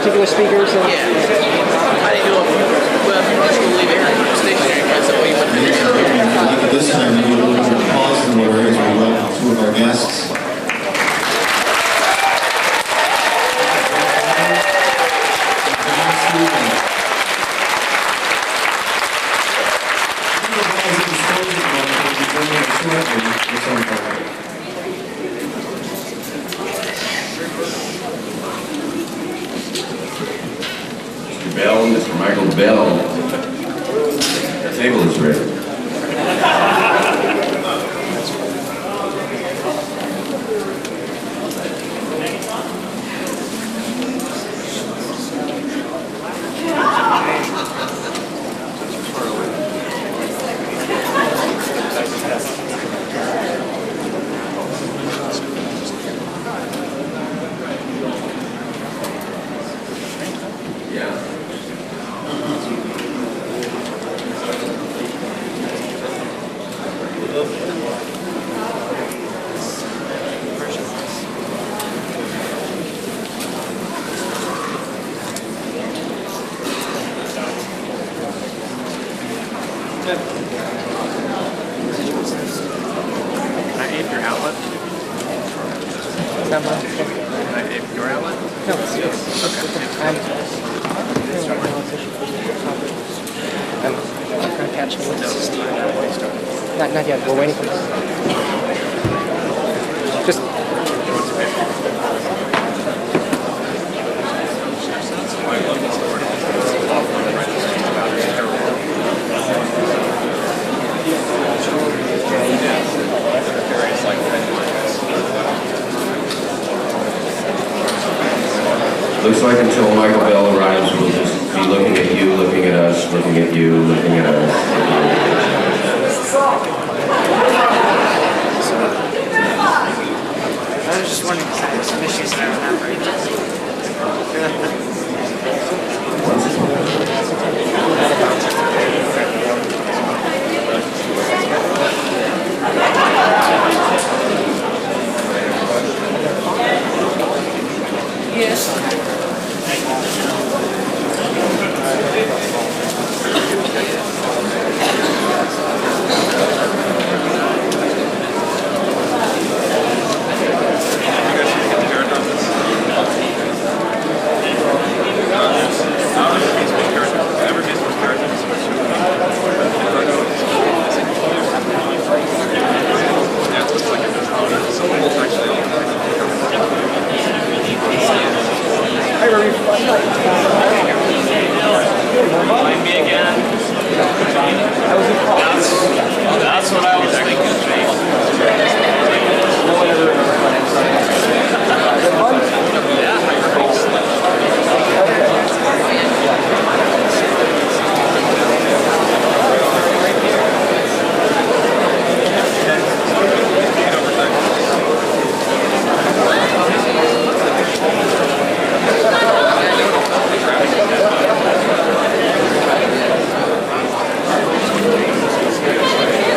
particular speakers? Yeah. How do you do it? Well, you just go leave it stationary because that way you wouldn't finish it. This time we will pause in order as we welcome two of our guests. Mr. Bell, Mr. Michael Bell, the table is ready. Not yet. We're waiting for this. Just. Looks like until Michael Bell arrives, we'll just be looking at you, looking at us, looking at you, looking at us. I was just wondering because I have some issues that I don't have right Yes. That's what I was thinking.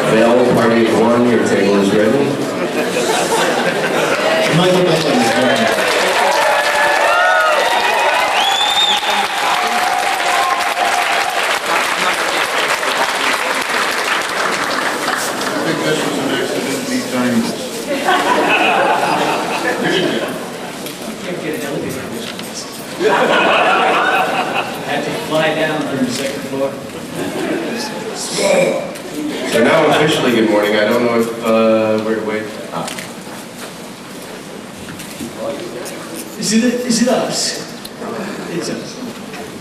Bell, party of one, your table is ready. Michael Bell is ready. I think this was an accident these times. I had to fly down from the second floor. So now officially good morning. I don't know if, where to wait. Is it us? It's us.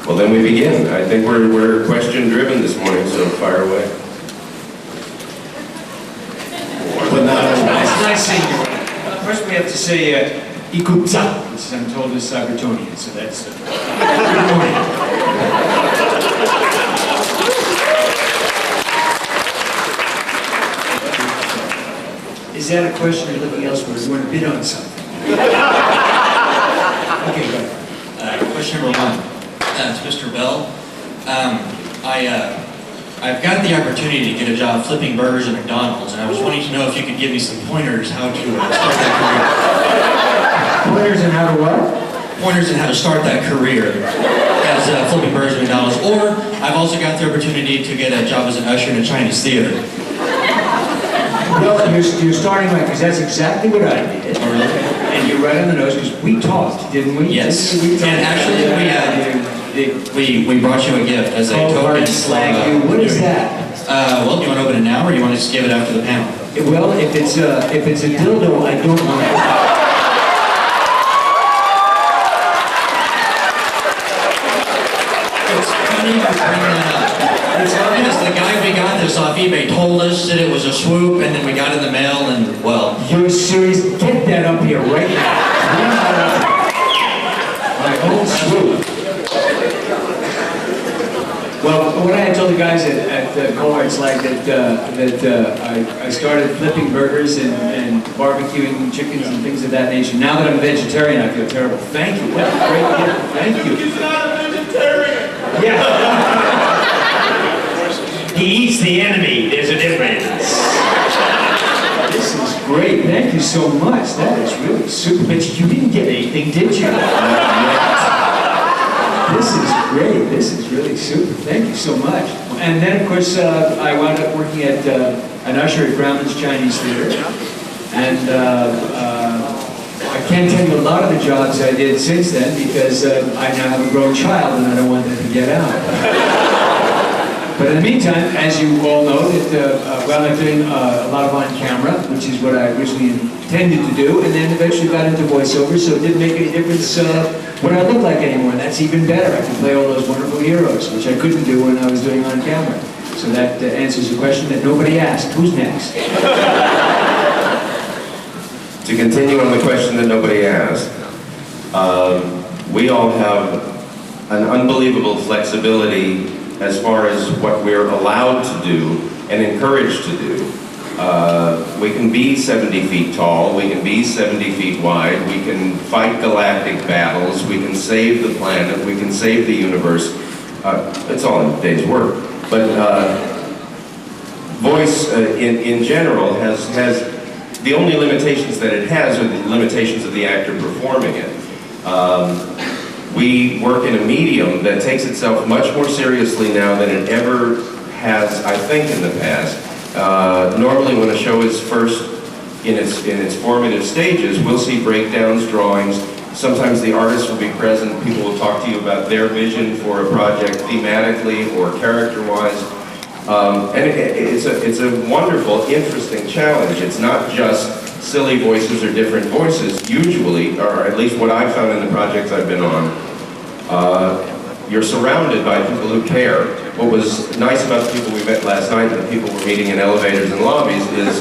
Well, then we begin. I think we're question driven this morning, so fire away. But not Nice seeing you. First we have to say, Ikutsa, which I'm told is Cybertonian, so that's good morning. Is that a question you're looking elsewhere? You want to bid on something? Okay, go ahead. Question number one. It's Mr. Bell. I've got the opportunity to get a job flipping burgers at McDonald's, and I was wanting to know if you could give me some pointers how to start that career. Pointers on how to what? pointers on how to start that career as flipping burgers at McDonald's. Or I've also got the opportunity to get a job as an usher in a Chinese theater. Well, you're starting right, because that's exactly what I did. Oh, really? And you're right on the nose, because we talked, didn't we? Yes. We talked. And actually, we brought you a gift as a token. Slag you. What is that? Well, do you want to open it now, or do you want to just give it after the panel? Well, if it's a dildo, I don't want it. It's funny you bring that up. Because the guy we got this off eBay told us that it was a Swoop, and then we got it in the mail, and well... You're serious? Get that up here right now. My own Swoop. Well, what I had told the guys at Cohorts, like I started flipping burgers and barbecuing chickens and things of that nature. Now that I'm a vegetarian, I feel terrible. Thank you. What a great gift. Thank you. He's not a vegetarian. Yeah. He eats the enemy. There's a difference. This is great. Thank you so much. That is really super. But you didn't get anything, did you? This is great. This is really super. Thank you so much. And then, of course, I wound up working at an usher at Grauman's Chinese Theater. And I can't tell you a lot of the jobs I did since then, because I now have a grown child and I don't want them to get out. But in the meantime, as you all know, that well, I'm doing a lot of on camera, which is what I originally intended to do, and then eventually got into voiceover, so it didn't make any difference what I look like anymore, and that's even better. I can play all those wonderful heroes, which I couldn't do when I was doing on camera. So that answers a question that nobody asked. Who's next? To continue on the question that nobody asked, we all have an unbelievable flexibility as far as what we're allowed to do and encouraged to do. We can be 70 feet tall, we can be 70 feet wide, we can fight galactic battles, we can save the planet, we can save the universe. It's all in a day's work. But voice in general has the only limitations that it has are the limitations of the actor performing it. We work in a medium that takes itself much more seriously now than it ever has, I think, in the past. Normally when a show is first in its formative stages, we'll see breakdowns, drawings. Sometimes the artists will be present. People will talk to you about their vision for a project thematically or character-wise. And it's a wonderful, interesting challenge. It's not just silly voices or different voices, usually, or at least what I've found in the projects I've been on. You're surrounded by people who care. What was nice about the people we met last night and the people we're meeting in elevators and lobbies is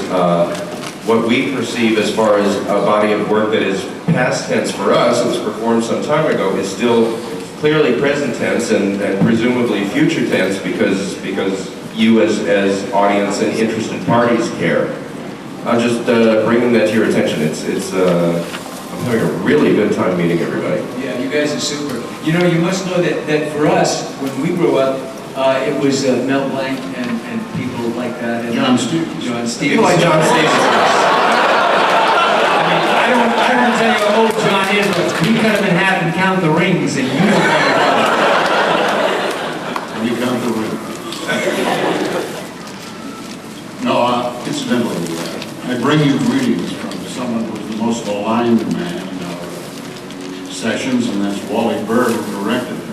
what we perceive as far as a body of work that is past tense for us, it was performed some time ago, is still clearly present tense and presumably future tense because you as audience and interested parties care. I'm just bringing that to your attention. I'm having a really good time meeting everybody. Yeah, you guys are super. You know, you must know that for us, when we grew up, it was Mel Blanc and people like that. And John Stephenson. John Stephenson. People like John Stephenson. I mean, I don't want to tell you how old John is, but he cut him in half and count the rings, and you don't know about it. And you count the rings. No, incidentally, I bring you greetings from someone who was the most aligned man in our sessions, and that's Wally Berg, who directed him.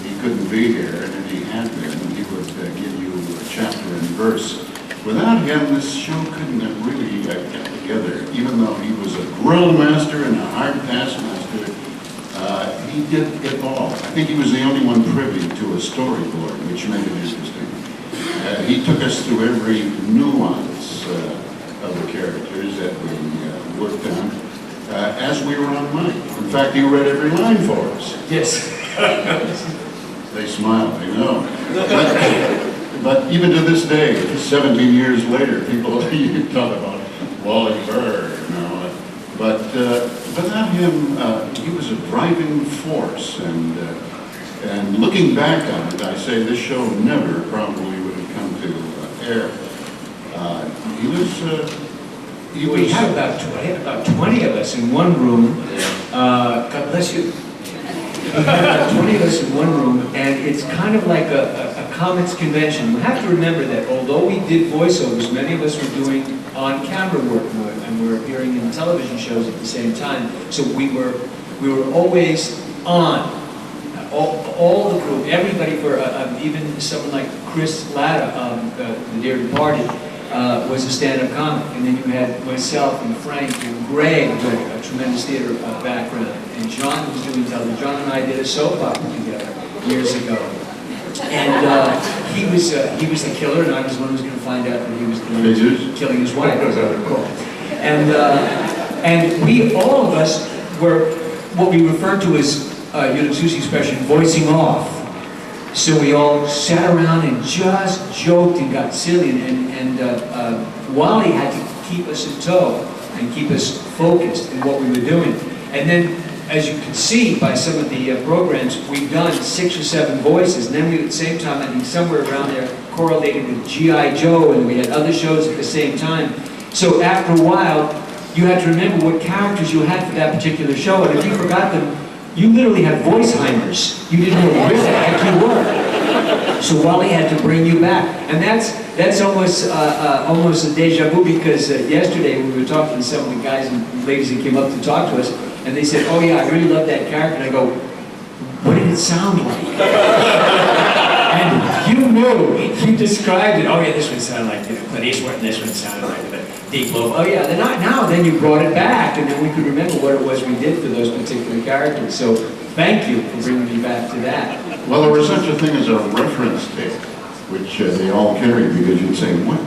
He couldn't be here, and if he had been, he would give you a chapter and verse. Without him, this show couldn't have really got together. Even though he was a grill master and a hard pass master, he did it all. I think he was the only one privy to a storyboard, which made it interesting. He took us through every nuance of the characters that we worked on as we were on mic. In fact, he read every line for us. Yes. They smiled, I know. But even to this day, 17 years later, people talk about Wally Berg, you know. But without him, he was a driving force. And looking back on it, I say this show never probably would have come to air. we had about 20 of us in one room. God bless you. We had about 20 of us in one room, and it's kind of like a comics convention. We have to remember that although we did voiceovers, many of us were doing on-camera work, and we were appearing in television shows at the same time. So we were always on. All the group, everybody, for even someone like Chris Latta, the dear departed, was a stand-up comic. And then you had myself and Frank and Greg, who had a tremendous theater background. And John was doing television. John and I did a soap opera together years ago. And he was the killer, and I was the one who was going to find out that he was the one who was killing his wife, as I recall. And we, all of us, were what we referred to as, Susie expression, voicing off. So we all sat around and just joked and got silly, and Wally had to keep us in tow and keep us focused in what we were doing. And then, as you can see by some of the programs, we've done 6 or 7 voices, and then we, at the same time, I think somewhere around there, correlated with G.I. Joe, and we had other shows at the same time. So after a while, you had to remember what characters you had for that particular show, and if you forgot them, you literally had voice-heimers. You didn't know where the heck you were. So Wally had to bring you back. And that's almost a deja vu, because yesterday we were talking to some of the guys and ladies that came up to talk to us, and they said, oh yeah, I really love that character. And I go, what did it sound like? And you knew, you described it. Oh yeah, this one sounded like Clint Eastwood, and this one sounded like Deep Blue. Oh yeah, then you brought it back, and then we could remember what it was we did for those particular characters. So thank you for bringing me back to that. Well, there was such a thing as a reference tape, which they all carried, because you'd say, what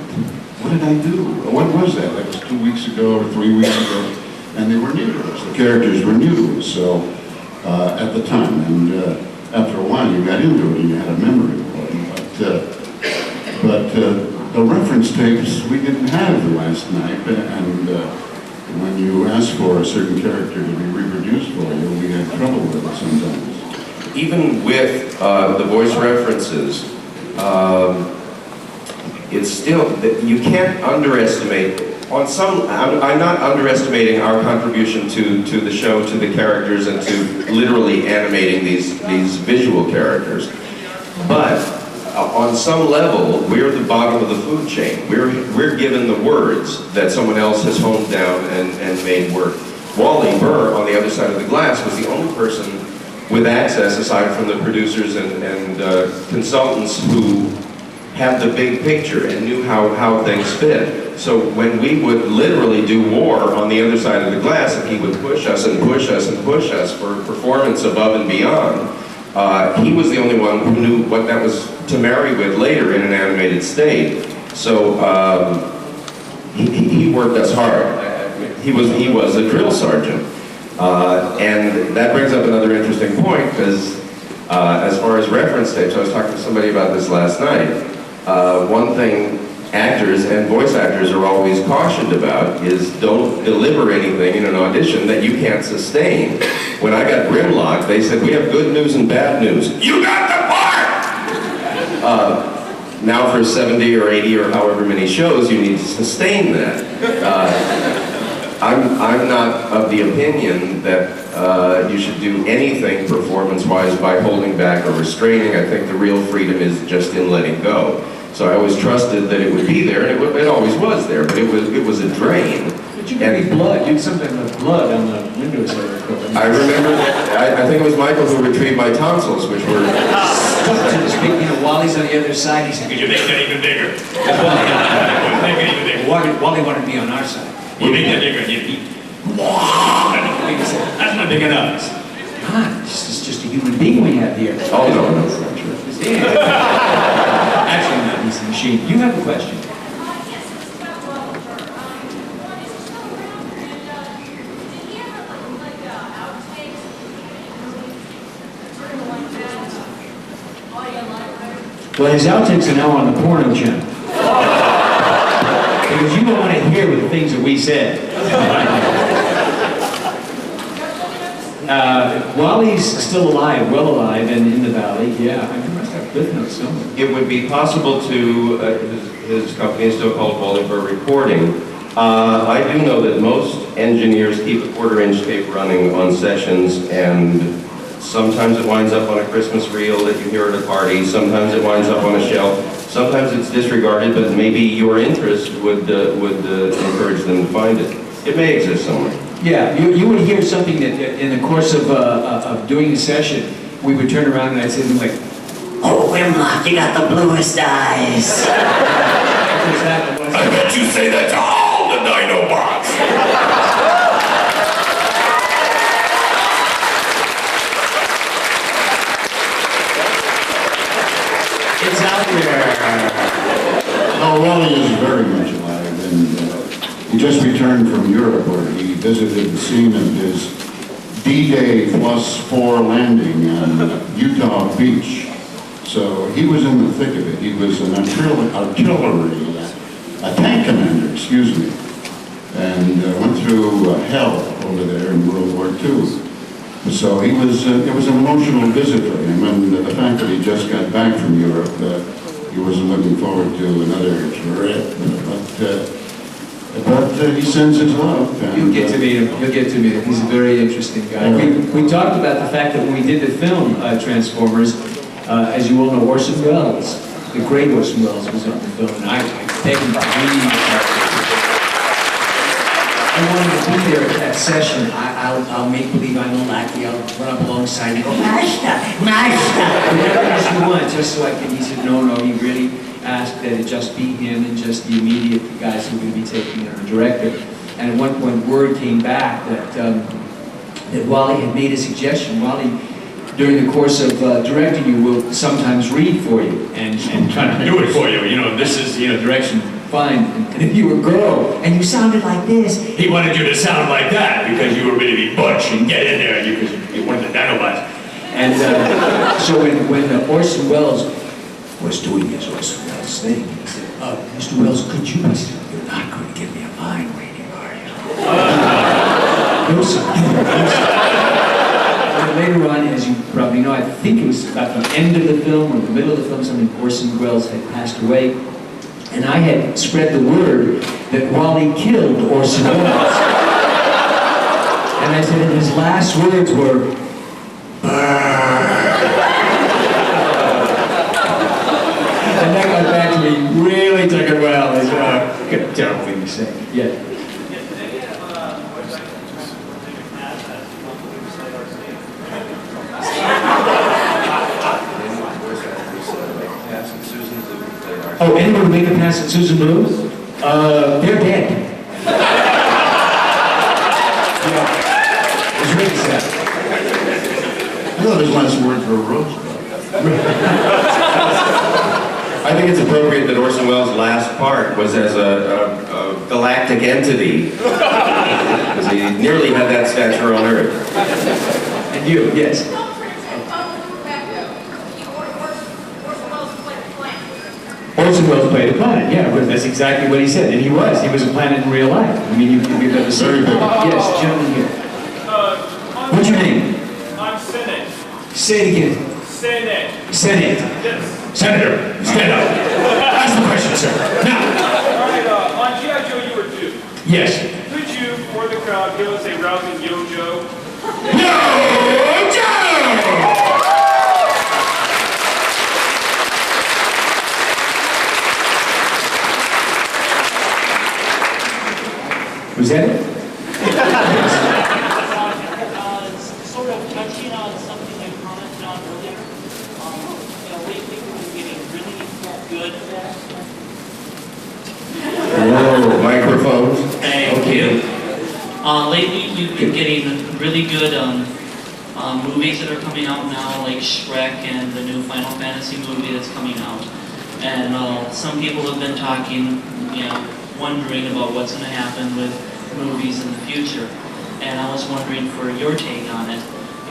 did I do? What was that? That was 2 weeks ago or 3 weeks ago. And they were new to us. The characters were new to us, so at the time. And after a while, you got into it and you had a memory of them. But the reference tapes we didn't have the last night, and when you asked for a certain character to be reproduced for you, we had trouble with it sometimes. Even with the voice references, it's still, you can't underestimate, I'm not underestimating our contribution to the show, to the characters, and to literally animating these visual characters. But on some level, we're the bottom of the food chain. We're given the words that someone else has honed down and made work. Wally Burr, on the other side of the glass, was the only person with access, aside from the producers and consultants, who had the big picture and knew how things fit. So when we would literally do war on the other side of the glass, and he would push us and push us and push us for performance above and beyond, he was the only one who knew what that was to marry with later in an animated state. So he worked us hard. He was a drill sergeant. And that brings up another interesting point, because as far as reference tapes, I was talking to somebody about this last night. One thing actors and voice actors are always cautioned about is don't deliver anything in an audition that you can't sustain. When I got Grimlock, they said, we have good news and bad news. You got the part! Now for 70 or 80 or however many shows, you need to sustain that. I'm not of the opinion that you should do anything performance-wise by holding back or restraining. I think the real freedom is just in letting go. So I always trusted that it would be there, and it always was there, but it was a drain. But you gave me blood. You had something with blood on the windows there. I remember that. I think it was Michael who retrieved my tonsils, which were stuck to this big, Wally's on the other side. He said, could you make that even bigger? Wally wanted me on our side. You make that bigger, and you eat. That's not big enough. God, this is just a human being we have here. Oh, no, that's not true. Actually, not. He's a machine. You have a question. Well, his outtakes are now on the porno channel. Because you don't want to hear the things that we said. Wally's still alive, well alive, and in the valley. Yeah, I must have Cliff Notes somewhere. It would be possible to, his company is still called Wally Burr Recording, I do know that most engineers keep a 1/4-inch tape running on sessions, and sometimes it winds up on a Christmas reel that you hear at a party, sometimes it winds up on a shelf, sometimes it's disregarded, but maybe your interest would encourage them to find it. It may exist somewhere. Yeah, you would hear something that in the course of doing a session, we would turn around and I'd say to them like, Oh, Grimlock, you got the bluest eyes. I bet you say that to all the Dinobots! it's out there. Oh, Wally is very much alive, and he just returned from Europe where he visited the scene of his D-Day +4 landing on Utah Beach. So he was in the thick of it. He was an a tank commander, excuse me, and went through hell over there in World War II. So he was, it was an emotional visit for him, and the fact that he just got back from Europe, he wasn't looking forward to another trip, but he sends his love. And, You'll get to meet him. You'll get to meet him. He's a very interesting guy. We talked about the fact that when we did the film Transformers, as you all know, Orson Welles, the great Orson Welles, was on the film, and I begged him to I wanted to be there at that session. I'll make believe I'm a lackey. I'll run up alongside and go, Master, Master. Whatever else you want, just so I can. He said, no, he really asked that it just be him and just the immediate guys who were going to be taking it, or the director. And at one point, word came back that that Wally had made a suggestion. Wally, during the course of directing you, will sometimes read for you and kind of do it for you. You know, this is, direction, fine. And if you were a girl and you sounded like this, he wanted you to sound like that because you were going to be butch and get in there because you wanted the Dinobots. And so when Orson Welles was doing his Orson Welles thing, he said, Mr. Welles, could you please, you're not going to give me a fine rating, are you? No, sir. Later on, as you probably know, I think it was about the end of the film or the middle of the film, something, Orson Welles had passed away. And I had spread the word that Wally killed Orson Welles. And I said, and his last words were, and that got back to me, really took it well. It's a terrible thing to say. Yeah. Oh, anyone make a pass at Susan Blue? They're dead. Yeah. It's really sad. I thought his last words were Rosebud. I think it's appropriate that Orson Welles' last part was as a galactic entity, because he nearly had that stature on Earth. And you, yes. Orson Welles played a planet, yeah, but that's exactly what he said, and he was a planet in real life. I mean, you've got the same. Yes, gentleman here. What's your name? I'm Senate. Say it again. Senate. Senate. Yes. Senator, stand up. Ask the question, sir. Now. All right, on G.I. Joe, you were 2. Yes. Could you, for the crowd, give us a rousing Yo Joe? Yo Joe! Was that it? Sort of touching on something you commented on earlier. Lately we've been getting really good. Whoa, microphones. Thank you. Lately we've been getting really good movies that are coming out now, like Shrek and the new Final Fantasy movie that's coming out. And some people have been talking, wondering about what's going to happen with movies in the future. And I was wondering for your take on it,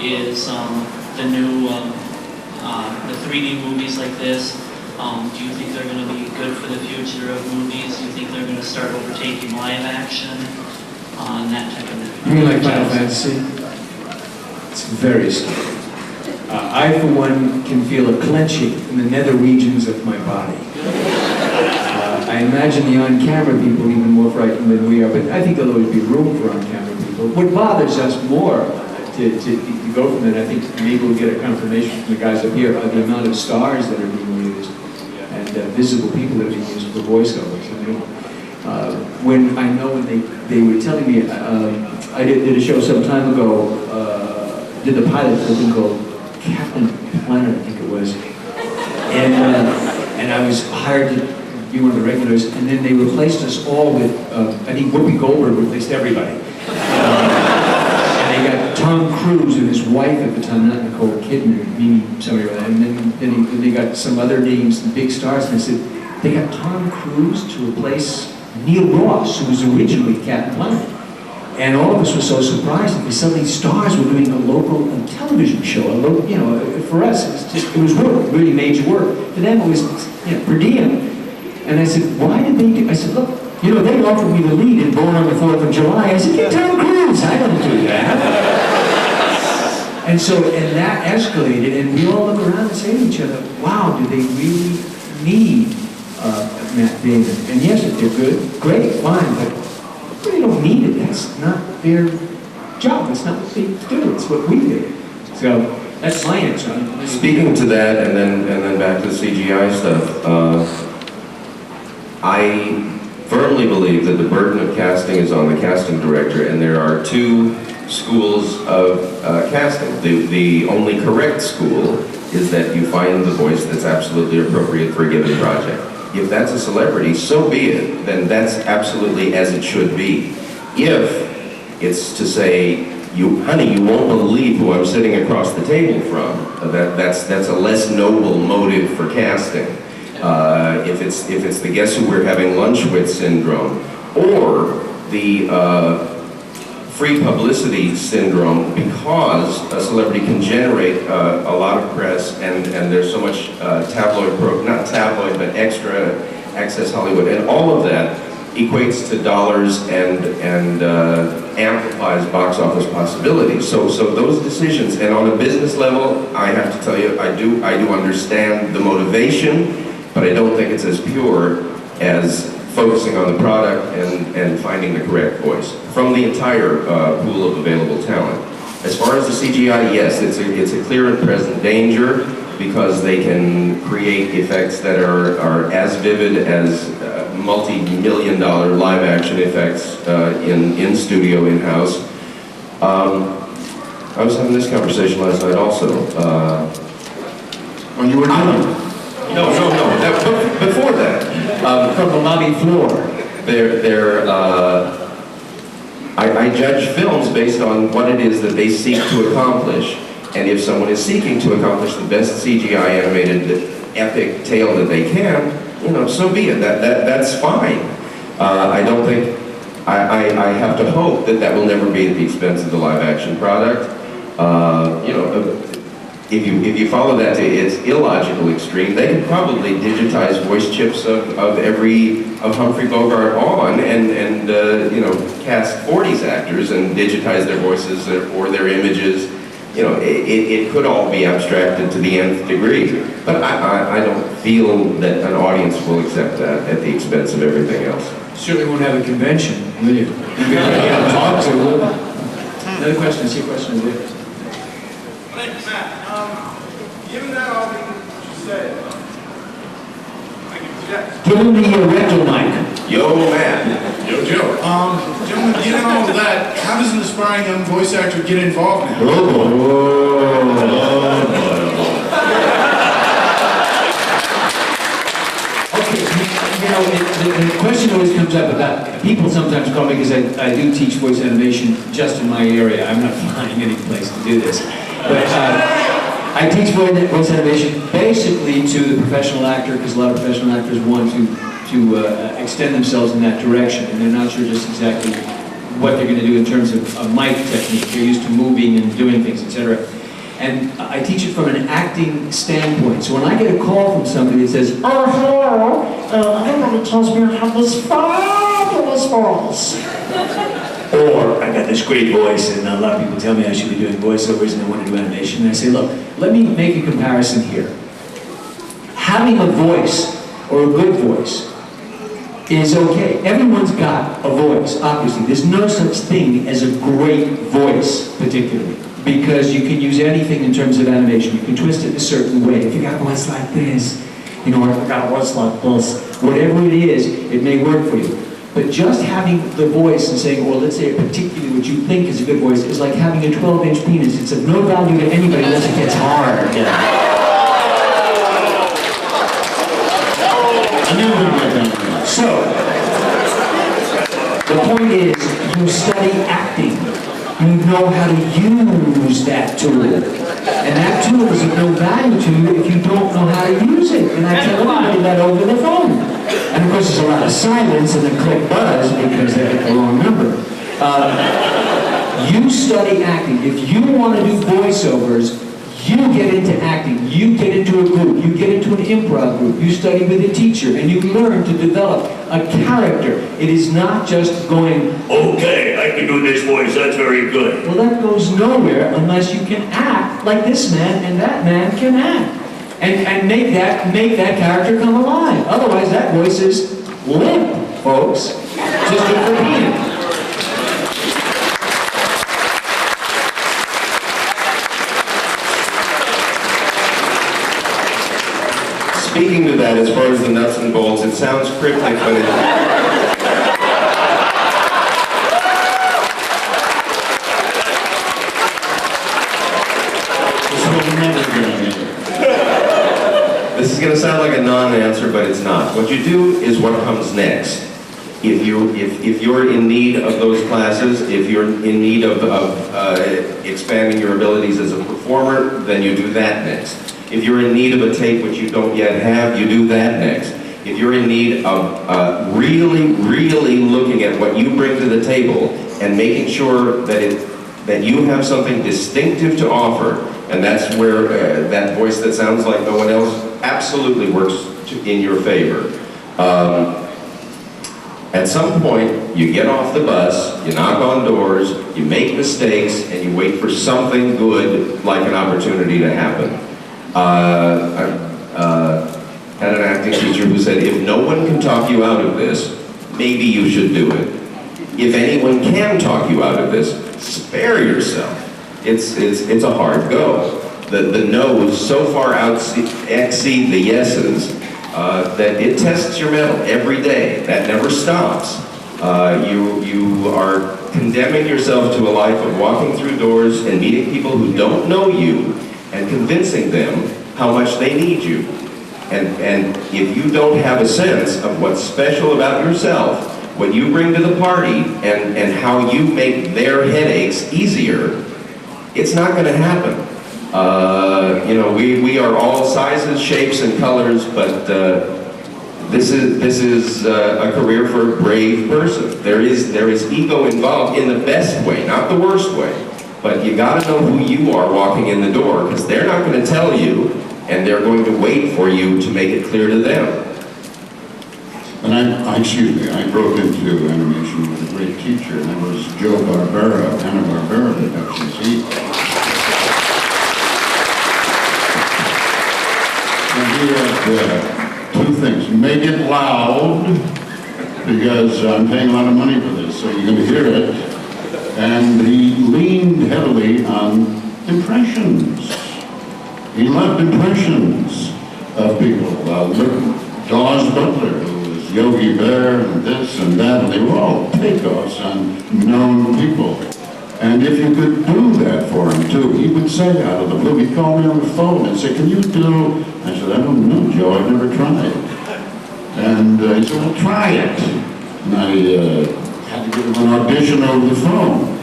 is the new, the 3D movies like this, do you think they're going to be good for the future of movies? Do you think they're going to start overtaking live action? That type of thing. You mean like Final Fantasy? It's very scary. I, for one, can feel a clenching in the nether regions of my body. I imagine the on-camera people even more frightened than we are, but I think there'll always be room for on-camera people. What bothers us more to go from it, I think maybe we'll get a confirmation from the guys up here, are the amount of stars that are being used and visible people that are being used for voiceovers. I mean, when they were telling me, I did a show some time ago, did the pilot for a thing called Captain Planet, I think it was, and I was hired to be one of the regulars, and then they replaced us all with, I think Whoopi Goldberg replaced everybody. And they got Tom Cruise and his wife at the time, not Nicole Kidman, Mimi, somebody like that, and then they got some other names, the big stars, and I said, they got Tom Cruise to replace Neil Ross, who was originally Captain Planet. And all of us were so surprised because some of these stars were doing a local television show. For us, it was work, really major work. For them, it was per diem. And I said, why did they do? I said, look, they offered me the lead in Born on the 4th of July. I said, get Tom Cruise. I don't do that. and that escalated, and we all look around and say to each other, wow, do they really need Matt Damon? And yes, if they're good, great, fine, but they don't need it. That's not their job. That's not what they do. It's what we do. So that's my answer. Speaking to that, and then back to the CGI stuff, I firmly believe that the burden of casting is on the casting director, and there are two schools of casting. The only correct school is that you find the voice that's absolutely appropriate for a given project. If that's a celebrity, so be it. Then that's absolutely as it should be. If it's to say, honey, you won't believe who I'm sitting across the table from, that's a less noble motive for casting. If it's the guess who we're having lunch with syndrome, or the free publicity syndrome, because a celebrity can generate a lot of press, and there's so much not tabloid, but extra access Hollywood, and all of that equates to dollars and amplifies box office possibilities. So those decisions, and on a business level, I have to tell you, I do understand the motivation, but I don't think it's as pure as focusing on the product and finding the correct voice from the entire pool of available talent. As far as the CGI, yes, it's a clear and present danger, because they can create effects that are as vivid as multi-million-dollar live-action effects in studio, in-house. I was having this conversation last night also. When you were doing No. Before that, from the lobby floor. I judge films based on what it is that they seek to accomplish. And if someone is seeking to accomplish the best CGI animated epic tale that they can, so be it. That's fine. I don't think, I have to hope that will never be at the expense of the live action product. If you follow that to its illogical extreme, they could probably digitize voice chips of Humphrey Bogart on, and cast 40s actors and digitize their voices or their images. It could all be abstracted to the nth degree, but I don't feel that an audience will accept that at the expense of everything else. Certainly won't have a convention, will you? Talk to them. Another question. I see a question over there. Thanks, Matt. Given that all that you said, I can suggest. Give him the rectal mic. Yo, Matt. Yo, Joe. Gentlemen, given all of that, how does an aspiring young voice actor get involved now? Okay, the question always comes up about, people sometimes call me because I do teach voice animation just in my area. I'm not flying any place to do this. But I teach voice animation basically to the professional actor, because a lot of professional actors want to extend themselves in that direction, and they're not sure just exactly what they're going to do in terms of mic technique. They're used to moving and doing things, etc. And I teach it from an acting standpoint. So when I get a call from somebody that says, "Oh, hello, everybody tells me I have this fabulous voice," or "I got this great voice, and a lot of people tell me I should be doing voiceovers and I want to do animation," and I say, "Look, let me make a comparison here. Having a voice, or a good voice, is okay. Everyone's got a voice, obviously. There's no such thing as a great voice, particularly, because you can use anything in terms of animation. You can twist it a certain way. If you got a voice like this, you know, or if you got a voice like this, whatever it is, it may work for you. But just having the voice and saying, well, let's say particularly what you think is a good voice, is like having a 12-inch penis. It's of no value to anybody unless it gets hard. So, the point is, you study acting. You know how to use that tool. And that tool is of no value to you if you don't know how to use it. And I tell everybody that over the phone. And of course, there's a lot of silence and then click buzz because they get the wrong number. You study acting. If you want to do voiceovers, you get into acting. You get into a group. You get into an improv group. You study with a teacher, and you learn to develop a character. It is not just going, okay, I can do this voice. That's very good. Well, that goes nowhere unless you can act like this man and that man can act. And make that character come alive. Otherwise, that voice is limp, folks. Just good for being. Speaking to that, as far as the nuts and bolts, it sounds cryptic, but this is going to sound like a non-answer, but it's not. What you do is what comes next. If you're in need of those classes, if you're in need of expanding your abilities as a performer, then you do that next. If you're in need of a tape which you don't yet have, you do that next. If you're in need of really, really looking at what you bring to the table and making sure that you have something distinctive to offer, and that's where that voice that sounds like no one else absolutely works in your favor. At some point, you get off the bus, you knock on doors, you make mistakes, and you wait for something good like an opportunity to happen. I had an acting teacher who said, if no one can talk you out of this, maybe you should do it. If anyone can talk you out of this, spare yourself. It's a hard go. The no's so far exceed the yeses that it tests your mettle every day. That never stops. You are condemning yourself to a life of walking through doors and meeting people who don't know you and convincing them how much they need you. And if you don't have a sense of what's special about yourself, what you bring to the party, and how you make their headaches easier, it's not going to happen. You know, we are all sizes, shapes, and colors, but this is a career for a brave person. There is ego involved in the best way, not the worst way. But you got to know who you are walking in the door, because they're not going to tell you, and they're going to wait for you to make it clear to them. And I broke into animation with a great teacher, and that was Joe Barbera, Hanna-Barbera Productions. He had two things. Make it loud, because I'm paying a lot of money for this, so you're going to hear it. And he leaned heavily on impressions. He loved impressions of people. Dawes Butler, who was Yogi Bear, and this and that, and they were all takeoffs on known people. And if you could do that for him, too, he would say out of the blue, he'd call me on the phone and say, can you do... I said, I don't know, Joe, I've never tried. And he said, well, try it. And I had to give him an audition over the phone.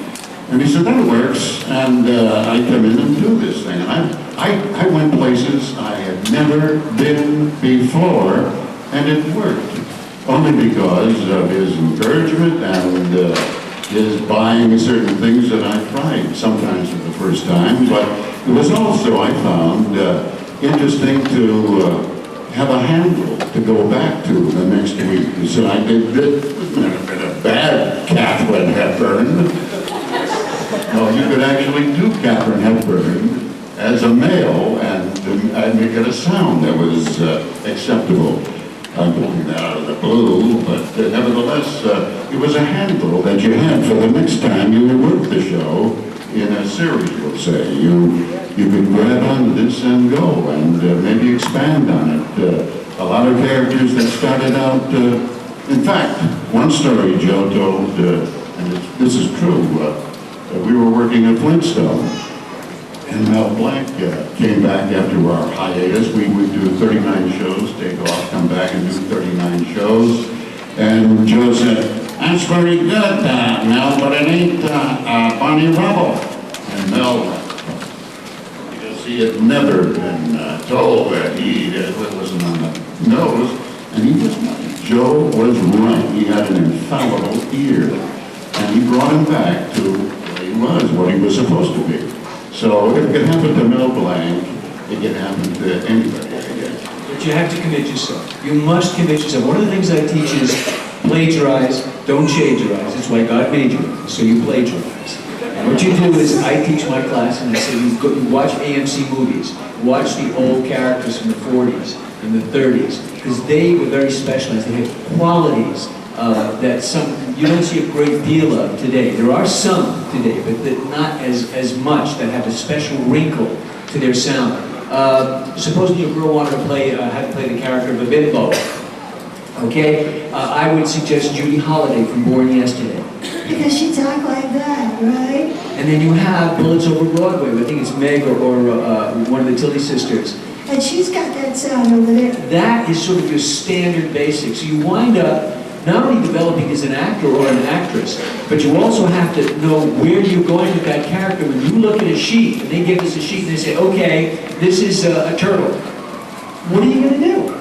And he said, that works, and I come in and do this thing. And I went places I had never been before, and it worked. Only because of his encouragement and his buying certain things that I tried, sometimes for the first time. But it was also, I found, interesting to have a handle to go back to the next week. He said, I did this. It might have been a bad Katharine Hepburn. No, you could actually do Katharine Hepburn as a male and make it a sound that was acceptable. I'm pulling that out of the blue, but nevertheless, it was a handle that you had for the next time you worked the show in a series, we'll say. You could grab onto this and go, and maybe expand on it. A lot of characters that started out, in fact, one story Joe told, and this is true, we were working at Flintstone, and Mel Blanc came back after our hiatus. We would do 39 shows, take off, come back and do 39 shows. And Joe said, "That's very good, Mel, but it ain't Bonnie Rubble." And Mel, because he had never been told that it wasn't on the nose, and he was right. Joe was right. He had an infallible ear. And he brought him back to what he was supposed to be. So if it can happen to Mel Blanc, it can happen to anybody, I guess. But you have to commit yourself. You must commit yourself. One of the things I teach is plagiarize, don't plagiarize. That's why God made you, so you plagiarize. And what you do is, I teach my class and I say, you watch AMC movies, watch the old characters from the 40s and the 30s, because they were very specialized. They had qualities that you don't see a great deal of today. There are some today, but not as much, that have a special wrinkle to their sound. Supposing your girl wanted to had to play the character of a bimbo, okay? I would suggest Judy Holliday from Born Yesterday. Because she talked like that, right? And then you have Bullets Over Broadway. I think it's Meg or one of the Tilly sisters. And she's got that sound over there. That is sort of your standard basic. So you wind up not only developing as an actor or an actress, but you also have to know where you're going with that character. When you look at a sheet, and they give us a sheet and they say, okay, this is a turtle. What are you going to do?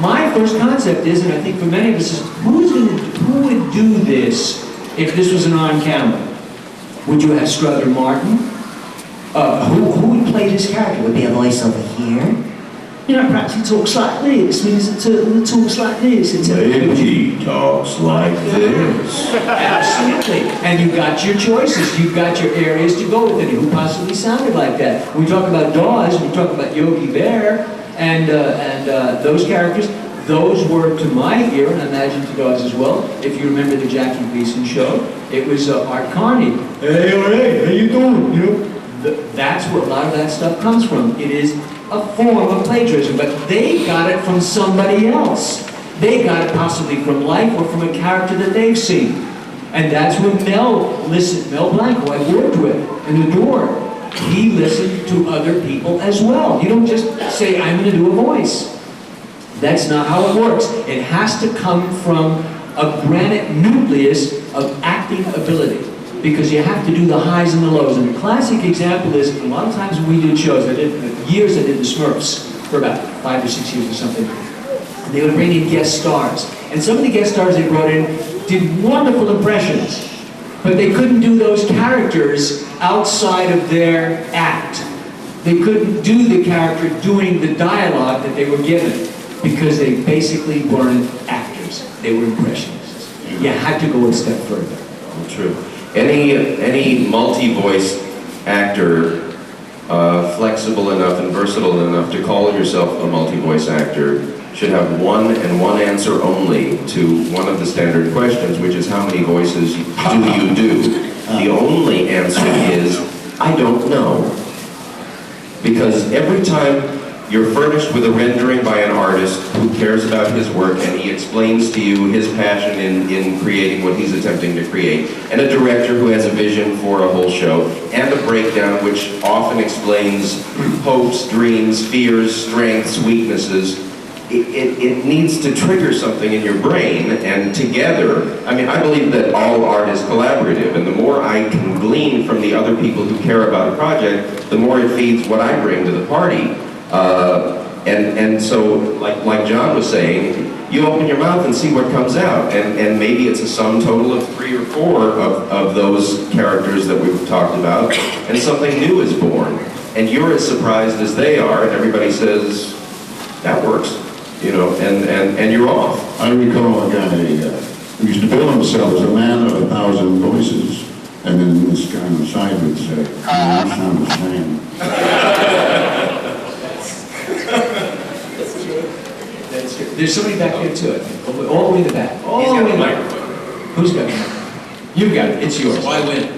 My first concept is, and I think for many of us, is who would do this if this was an on-camera? Would you have Strother Martin? Who would play this character? Would be a voice over here? You know, perhaps he talks like this. Means it's a turtle that talks like this. Maybe he talks like this. Absolutely. And you've got your choices. You've got your areas to go with it. Who possibly sounded like that? We talk about Dawes. We talk about Yogi Bear and those characters. Those were, to my ear, and I imagine to Dawes as well, if you remember the Jackie Gleason show, it was Art Carney. Hey, all right, how you doing? You know, that's where a lot of that stuff comes from. It is a form of plagiarism, but they got it from somebody else. They got it possibly from life or from a character that they've seen. And that's when Mel Blanc, who I worked with and adored, he listened to other people as well. You don't just say, I'm going to do a voice. That's not how it works. It has to come from a granite nucleus of acting ability, because you have to do the highs and the lows. And the classic example is, a lot of times when we did shows, I did the Smurfs for about 5 or 6 years or something. And they would bring in guest stars. And some of the guest stars they brought in did wonderful impressions, but they couldn't do those characters outside of their act. They couldn't do the character doing the dialogue that they were given, because they basically weren't actors. They were impressionists. You had to go a step further. True. Any multi-voice actor flexible enough and versatile enough to call yourself a multi-voice actor should have one and one answer only to one of the standard questions, which is how many voices do you do? The only answer is, I don't know. Because every time you're furnished with a rendering by an artist who cares about his work and he explains to you his passion in creating what he's attempting to create, and a director who has a vision for a whole show, and a breakdown which often explains hopes, dreams, fears, strengths, weaknesses, it needs to trigger something in your brain, and together, I mean, I believe that all art is collaborative, and the more I can glean from the other people who care about a project, the more it feeds what I bring to the party. And so, like John was saying, you open your mouth and see what comes out, and maybe it's a sum total of 3 or 4 of those characters that we've talked about, and something new is born, and you're as surprised as they are, and everybody says, that works, you know, and you're off. I recall a guy who used to bill himself as a man of 1,000 voices, and then this guy on the side would say, you sound the same. That's good. There's somebody back there too, I think. All the way in the back. All the way in the back. Who's got it? You got it. It's yours. So I win.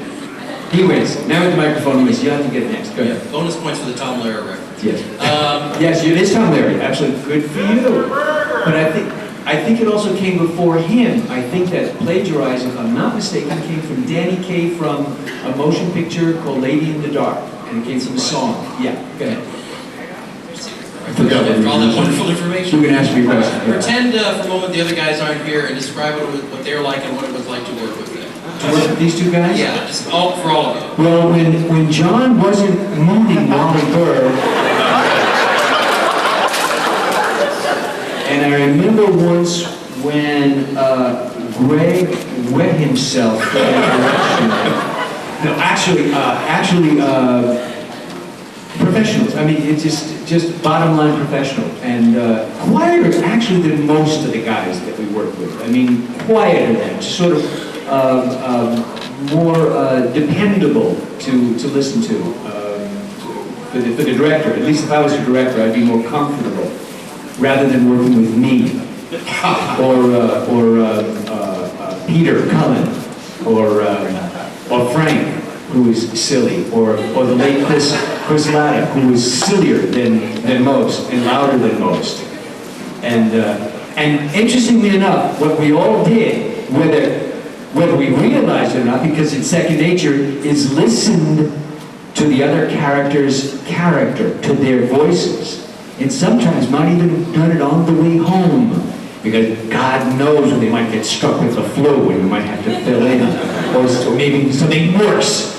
He wins. Now with the microphone, he wins. You have to get it next. Go ahead. Bonus points for the Tom Lehrer record. Yes. Yes, it is Tom Larry. Absolutely. Good for you. But I think it also came before him. I think that Plagiarize, if I'm not mistaken, came from Danny Kaye from a motion picture called Lady in the Dark. And it came from a song. Yeah, go ahead. I forgot for all that wonderful information. You can ask me a question. Pretend for a moment the other guys aren't here and describe what they're like and what it was like to work with them. To work with these two guys? Yeah, just for all of you. Well, when John wasn't mooning Wally Berg, and I remember once when Gregg wet himself in that direction. No, actually, professionals. I mean, it's just bottom line professional. And quieter actually than most of the guys that we work with. I mean, quieter than, just sort of more dependable to listen to for the director. At least if I was a director, I'd be more comfortable rather than working with me or Peter Cullen or Frank, who is silly, or the late Chris Latta, who is sillier than most and louder than most. And interestingly enough, what we all did, whether we realized it or not, because it's second nature, is listened to the other character's character, to their voices. And sometimes might even done it on the way home, because God knows when they might get struck with the flu and we might have to fill in, or maybe something worse.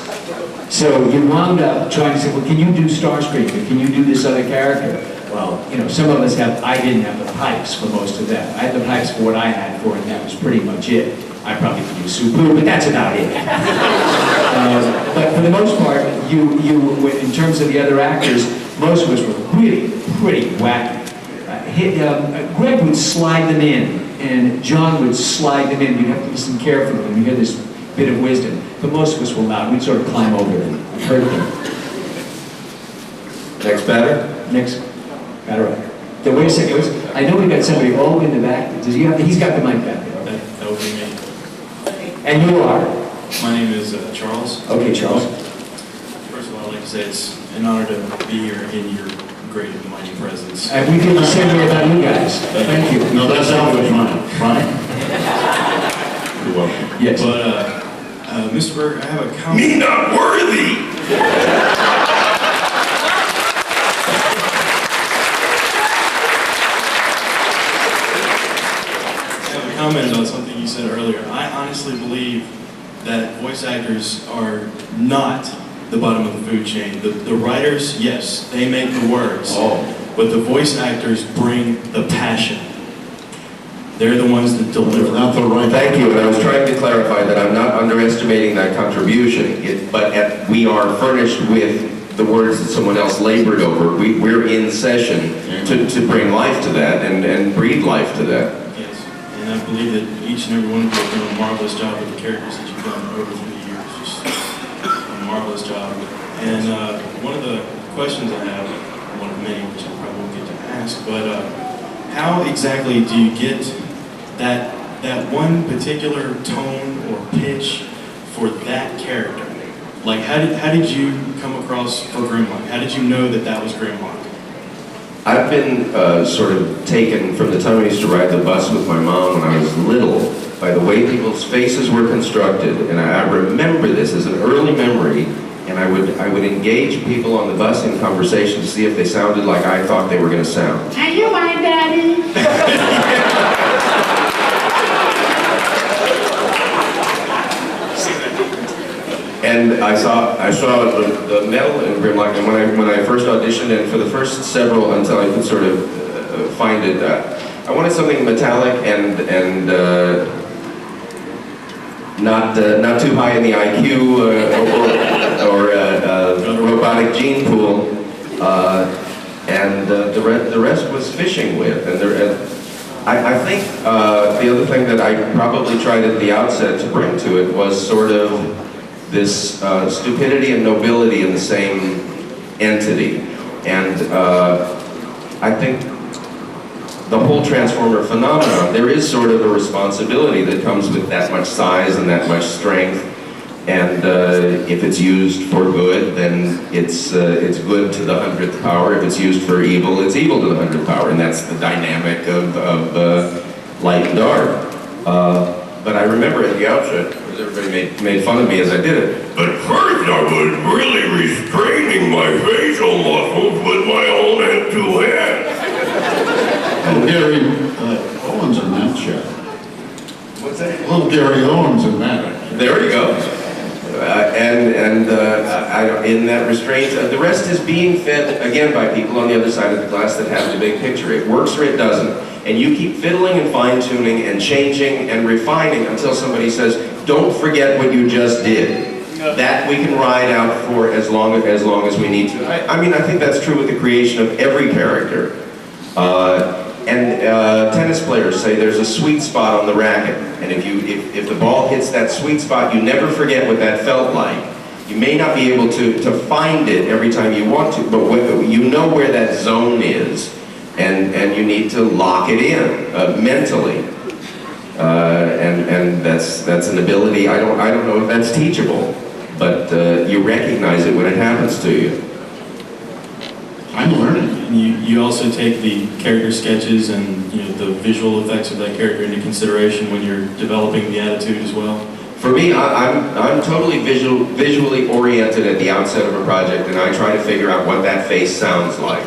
So you wound up trying to say, well, can you do Starscream? Can you do this other character? Well, you know, some of us I didn't have the pipes for most of that. I had the pipes for what I had for, and that was pretty much it. I probably could do Swoop, but that's about it. But for the most part, in terms of the other actors, most of us were really pretty wacky. Gregg would slide them in, and John would slide them in. You'd have to listen carefully when you hear this bit of wisdom. But most of us will not. We'd sort of climb over them and hurt them. Next batter? Next batter. So wait a second. I know we got somebody all the way in the back. Does he have? He's got the mic back there. That would be me. And you are? My name is Charles. Okay, Charles. First of all, I'd like to say it's an honor to be here in your great and mighty presence. And we feel the same way about you guys. Thank you. No, that's not what's mine. You're welcome. Yes. But, Mr. Berger, I have a comment. Me not worthy! I have a comment on something you said earlier. I honestly believe that voice actors are not the bottom of the food chain. The writers, yes, they make the words. But the voice actors bring the passion. They're the ones that deliver. Not the right. Thank you, and I was trying to clarify that I'm not underestimating that contribution, but we are furnished with the words that someone else labored over. We're in session to bring life to that and breathe life to that. Yes, and I believe that each and every one of you have done a marvelous job with the characters that you've done over the years. Just a marvelous job. And one of the questions I have, one of many which I probably won't get to ask, but how exactly do you get that one particular tone or pitch for that character? Like, how did you come across for Grimlock? How did you know that was Grimlock? I've been sort of taken from the time I used to ride the bus with my mom when I was little by the way people's faces were constructed, and I remember this as an early memory. And I would engage people on the bus in conversation to see if they sounded like I thought they were going to sound. Are you my daddy? And I saw the metal in Grimlock, and when I first auditioned, and for the first several, until I could sort of find it, I wanted something metallic and not too high in the IQ or robotic gene pool, and the rest was fishing with. And I think the other thing that I probably tried at the outset to bring to it was sort of this stupidity and nobility in the same entity. And I think the whole Transformer phenomenon, there is sort of a responsibility that comes with that much size and that much strength. And if it's used for good, then it's good to the 100th power. If it's used for evil, it's evil to the 100th power. And that's the dynamic of light and dark. But I remember at the outset, because everybody made fun of me as I did it, but first I was really restraining my facial muscles with my own and two hands. Oh, Gary Owens in that shot. What's that? Little Gary Owens in that. There you go. In that restraint, the rest is being fed, again, by people on the other side of the glass that have the big picture. It works or it doesn't. And you keep fiddling and fine-tuning and changing and refining until somebody says, don't forget what you just did. That we can ride out for as long as we need to. I mean, I think that's true with the creation of every character. Tennis players say there's a sweet spot on the racket, and if the ball hits that sweet spot, you never forget what that felt like. You may not be able to find it every time you want to, but you know where that zone is, and you need to lock it in mentally. And that's an ability. I don't know if that's teachable, but you recognize it when it happens to you. I'm learning. And you also take the character sketches and the visual effects of that character into consideration when you're developing the attitude as well? For me, I'm totally visually oriented at the outset of a project, and I try to figure out what that face sounds like.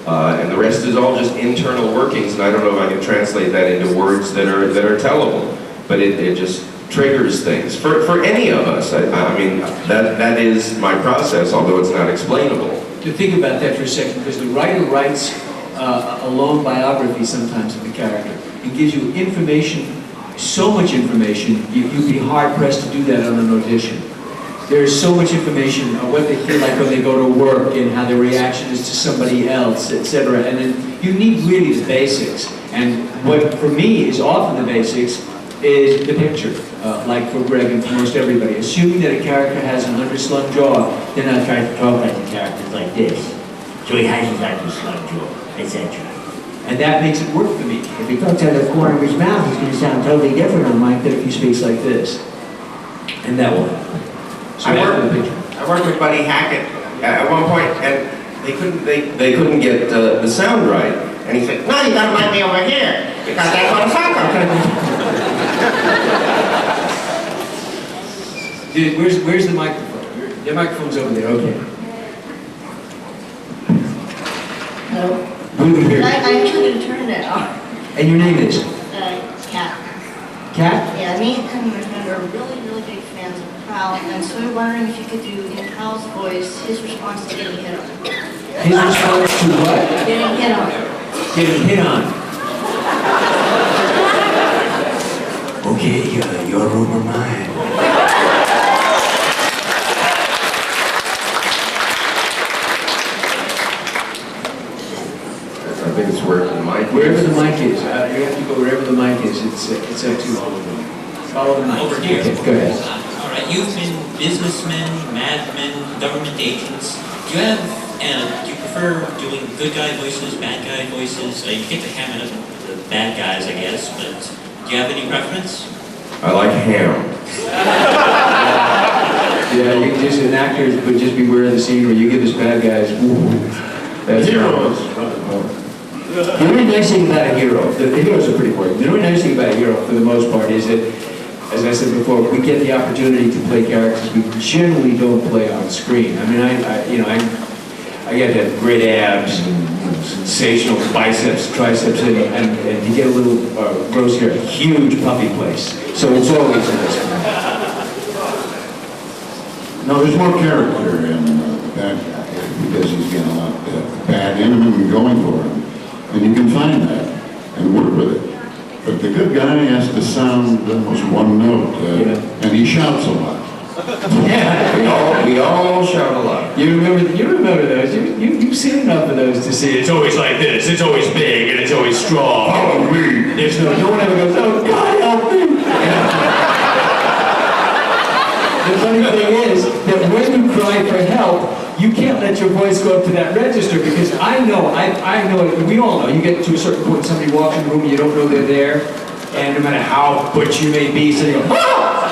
And the rest is all just internal workings, and I don't know if I can translate that into words that are tellable, but it just triggers things. For any of us, I mean, that is my process, although it's not explainable. To think about that for a second, because the writer writes a long biography sometimes of the character. It gives you information, so much information, you'd be hard-pressed to do that on an audition. There's so much information of what they feel like when they go to work and how their reaction is to somebody else, etc. And then you need really the basics. And what, for me, is often the basics is the picture. Like for Gregg and for most everybody. Assuming that a character has an underslung jaw, they're not trying to talk like the character's like this. So he has his underslung jaw, etc. And that makes it work for me. If he talks out of the corner of his mouth, he's going to sound totally different on mic than if he speaks like this. And that will happen. So I worked with Buddy Hackett at one point, and they couldn't get the sound right. And he said, "No, you got to mic me over here because that's what the sound comes." Dude, where's the microphone? The microphone's over there. Okay. Hello? We can hear you. I actually didn't turn that off. And your name is? Kat. Kat? Yeah, me and my friend are really, really big fans of Prowl, and so we're wondering if you could do, in Prowl's voice, his response to getting hit on. His response to what? Getting hit on. Getting hit on. Okay, your room or mine? I think it's wherever the mic is. Wherever the mic is. You have to go wherever the mic is. It's up to you. Follow the mic. Over here. Okay, go ahead. All right, you've been businessmen, madmen, government agents. Do you prefer doing good guy voices, bad guy voices? You get the ham out of the bad guys, I guess, but do you have any preference? I like ham. Yeah, you can just, an actor would just beware of the scene where you give us bad guys, ooh, that's Heroes. The really nice thing about a hero, the heroes are pretty important. The really nice thing about a hero, for the most part, is that, as I said before, we get the opportunity to play characters we generally don't play on screen. I mean, I get to have great abs and sensational biceps, triceps, and to get a little gross hair, a huge puppy place. So it's always nice. No, there's more character in the bad guy because he's getting a lot of bad in him and going for him. And you can find that and work with it. But the good guy has to sound almost one note, and he shouts a lot. Yeah, we all shout a lot. You remember those? You've seen enough of those to see it's always like this. It's always big and it's always strong. Follow me. There's no one ever goes, oh God help me. The funny thing is that when you cry for help, you can't let your voice go up to that register because I know, we all know, you get to a certain point, somebody walks in the room and you don't know they're there, and no matter how butch you may be, so you go, ah!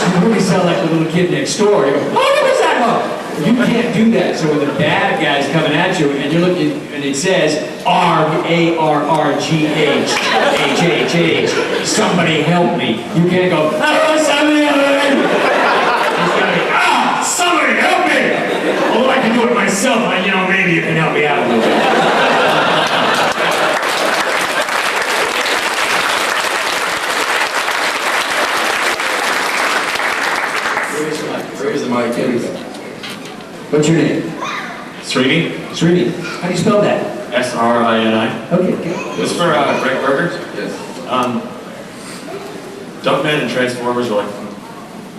You really sound like the little kid next door. You go, oh, what was that? Oh. You can't do that. So when the bad guy's coming at you and you're looking and it says R-A-R-R-G-H-H-H-H, somebody help me. You can't go, oh, somebody help me. It's gotta be, somebody help me. Although I can do it myself, maybe you can help me out a little bit. Where's the mic? What's your name? Srini. Srini. How do you spell that? S-R-I-N-I. Okay, good. This is for Gregg Berger. Yes. Duckman and Transformers are like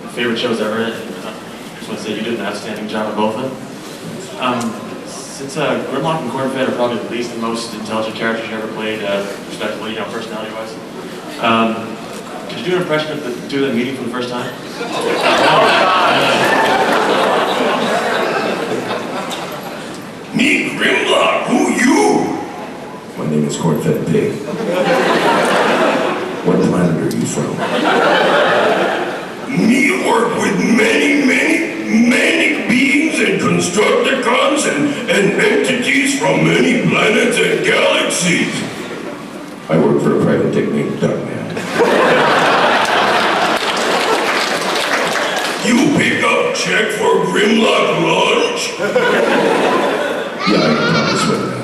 my favorite shows ever. I just want to say you did an outstanding job of both of them. Since Grimlock and Cornfed are probably the least and most intelligent characters you ever played, respectively, personality-wise, could you do an impression of the two of them meeting for the first time? Me, Grimlock, who you? My name is Cornfed Pig. What planet are you from? Me work with many beings and Constructicons and entities from many planets and galaxies. I work for a private dick named Duckman. You pick up check for Grimlock lunch? Yeah, I can promise with that.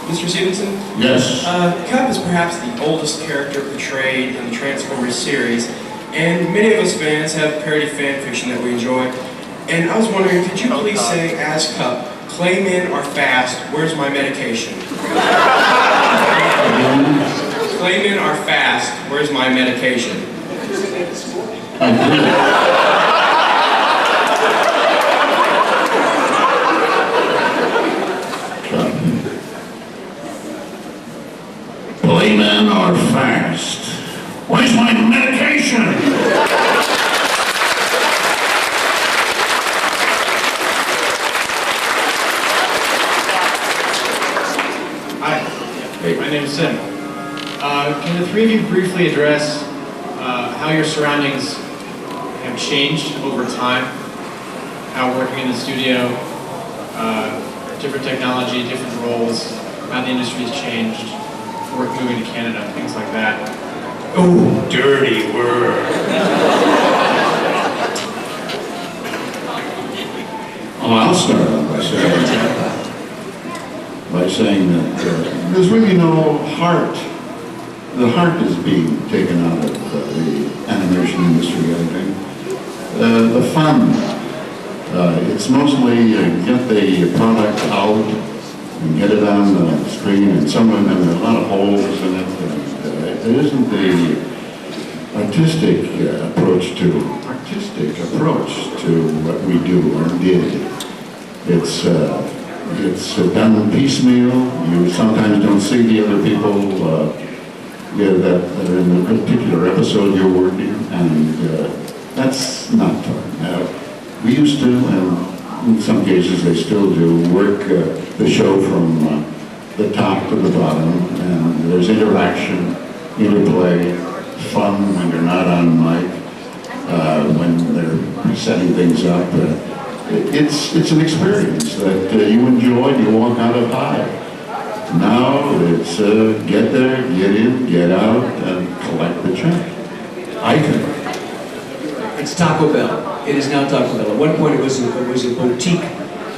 Mr. Stephenson? Yes. Cap is perhaps the oldest character portrayed in the Transformers series, and many of us fans have parody fan fiction that we enjoy. And I was wondering, could you please say, as Cup, Claymen are fast, where's my medication? Claymen are fast, where's my medication? Claymen are fast. Where's my medication? Hi, my name is Sim. Can the three of you briefly address how your surroundings have changed over time? How working in the studio, different technology, different roles, how the industry has changed, work moving to Canada, things like that. Oh, dirty word. I'll start off by saying that there's really no heart. The heart is being taken out of the animation industry, I think. The fun. It's mostly get the product out and get it on the screen, and some of them, there are a lot of holes in it. There isn't the artistic approach to what we do or did. It's done piecemeal. You sometimes don't see the other people that are in a particular episode you're working, and that's not fun. We used to, and in some cases they still do, work the show from the top to the bottom, and there's interaction, interplay, fun when you're not on mic, when they're setting things up. It's an experience that you enjoy and you walk out of high. Now it's get there, get in, get out, and collect the check. I think. It's Taco Bell. It is now Taco Bell. At one point it was a boutique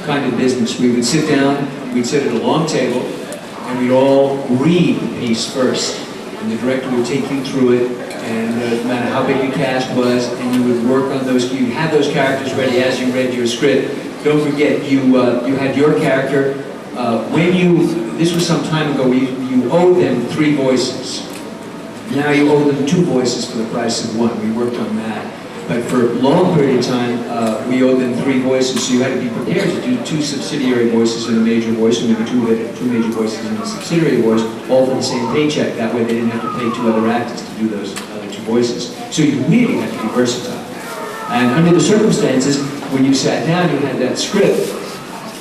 kind of business. We would sit down, we'd sit at a long table, and we'd all read the piece first. And the director would take you through it, and no matter how big the cast was, and you would work on those, you'd have those characters ready as you read your script. Don't forget, you had your character. This was some time ago, you owed them 3 voices. Now you owe them 2 voices for the price of 1. We worked on that. But for a long period of time, we owed them 3 voices, so you had to be prepared to do 2 subsidiary voices and a major voice, and maybe 2 major voices and a subsidiary voice, all for the same paycheck. That way they didn't have to pay 2 other actors to do those other 2 voices. So you really had to be versatile. And under the circumstances, when you sat down, you had that script,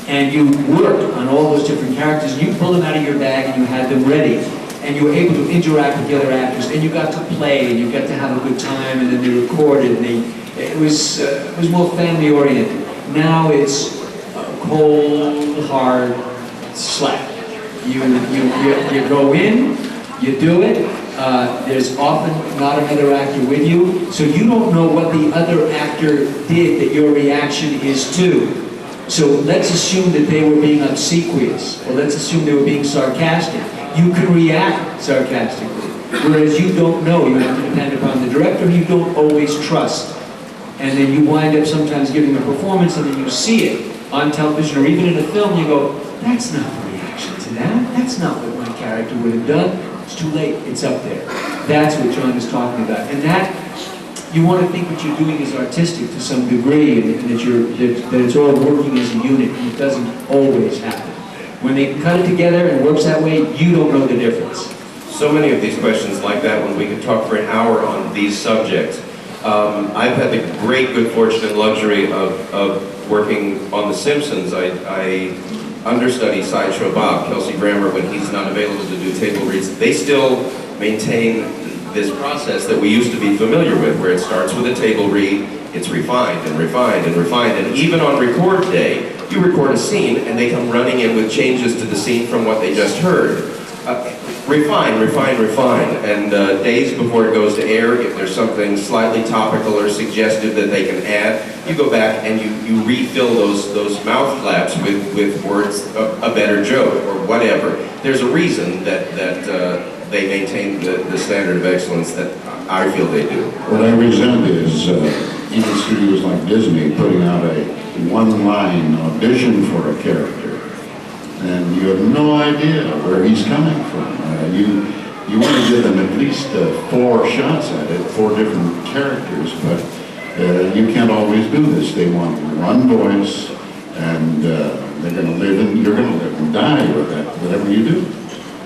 and you worked on all those different characters, and you pulled them out of your bag and you had them ready. And you were able to interact with the other actors, and you got to play, and you got to have a good time, and then they recorded, and it was more family-oriented. Now it's cold, hard slap. You go in, you do it, there's often not another actor with you, so you don't know what the other actor did that your reaction is to. So let's assume that they were being obsequious, or let's assume they were being sarcastic. You can react sarcastically, whereas you don't know. You have to depend upon the director who you don't always trust. And then you wind up sometimes giving a performance, and then you see it on television or even in a film, you go, that's not the reaction to that. That's not what my character would have done. It's too late. It's up there. That's what John is talking about. And that, you want to think what you're doing is artistic to some degree, and that it's all working as a unit, and it doesn't always happen. When they cut it together and it works that way, you don't know the difference. So many of these questions like that when we could talk for an hour on these subjects. I've had the great good fortune and luxury of working on The Simpsons. I understudy Sideshow Bob, Kelsey Grammer, when he's not available to do table reads. They still maintain this process that we used to be familiar with, where it starts with a table read, it's refined and refined and refined, and even on record day, you record a scene and they come running in with changes to the scene from what they just heard. Refine, refine, refine, and days before it goes to air, if there's something slightly topical or suggestive that they can add, you go back and you refill those mouth flaps with words, a better joke, or whatever. There's a reason that they maintain the standard of excellence that I feel they do. What I resent is even studios like Disney putting out a one-line audition for a character, and you have no idea where he's coming from. You want to give them at least 4 shots at it, 4 different characters, but you can't always do this. They want one voice, and they're going to live and you're going to live and die with that, whatever you do.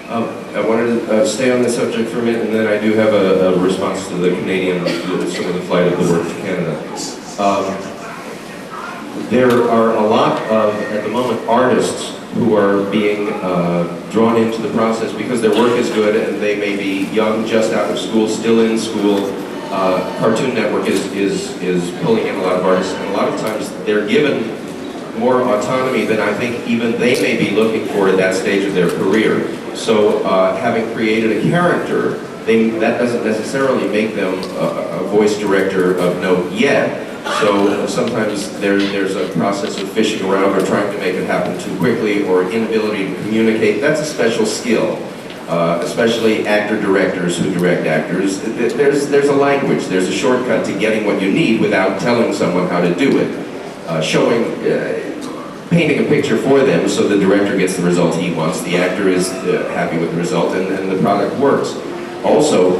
I wanted to stay on this subject for a minute, and then I do have a response to the Canadian, some of the flight of the work to Canada. There are a lot of, at the moment, artists who are being drawn into the process because their work is good and they may be young, just out of school, still in school. Cartoon Network is pulling in a lot of artists, and a lot of times they're given more autonomy than I think even they may be looking for at that stage of their career. So having created a character, that doesn't necessarily make them a voice director of note yet. So sometimes there's a process of fishing around or trying to make it happen too quickly, or inability to communicate. That's a special skill, especially actor-directors who direct actors. There's a language, there's a shortcut to getting what you need without telling someone how to do it. Painting a picture for them so the director gets the result he wants, the actor is happy with the result, and the product works. Also,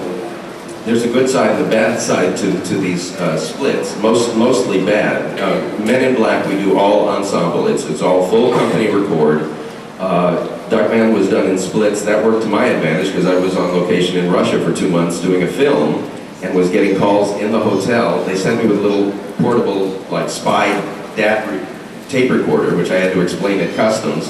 there's a good side and a bad side to these splits, mostly bad. Men in Black, we do all ensemble. It's all full company record. Duckman was done in splits. That worked to my advantage because I was on location in Russia for 2 months doing a film and was getting calls in the hotel. They sent me with a little portable, like, spy DAT tape recorder, which I had to explain at customs.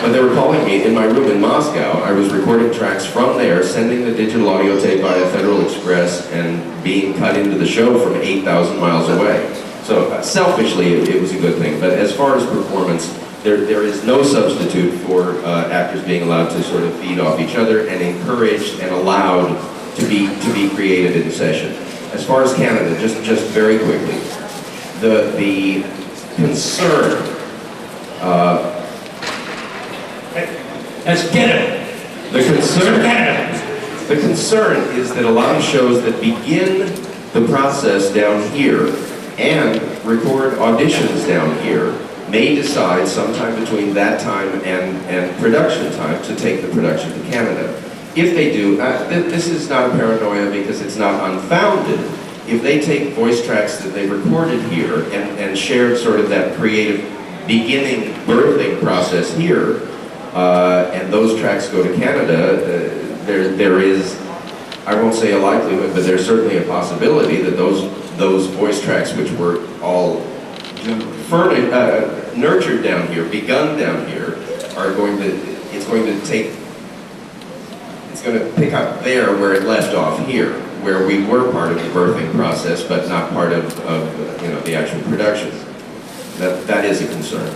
But they were calling me in my room in Moscow. I was recording tracks from there, sending the digital audio tape via Federal Express, and being cut into the show from 8,000 miles away. So selfishly, it was a good thing. But as far as performance, there is no substitute for actors being allowed to sort of feed off each other and encouraged and allowed to be creative in session. As far as Canada, just very quickly, the concern. Let's get it. The concern is that a lot of shows that begin the process down here and record auditions down here may decide sometime between that time and production time to take the production to Canada. If they do, this is not a paranoia because it's not unfounded, if they take voice tracks that they recorded here and shared sort of that creative beginning birthing process here, and those tracks go to Canada, there is, I won't say a likelihood, but there's certainly a possibility that those voice tracks, which were all nurtured down here, begun down here, are going to, it's going to pick up there where it left off here, where we were part of the birthing process, but not part of you know, the actual production. That is a concern.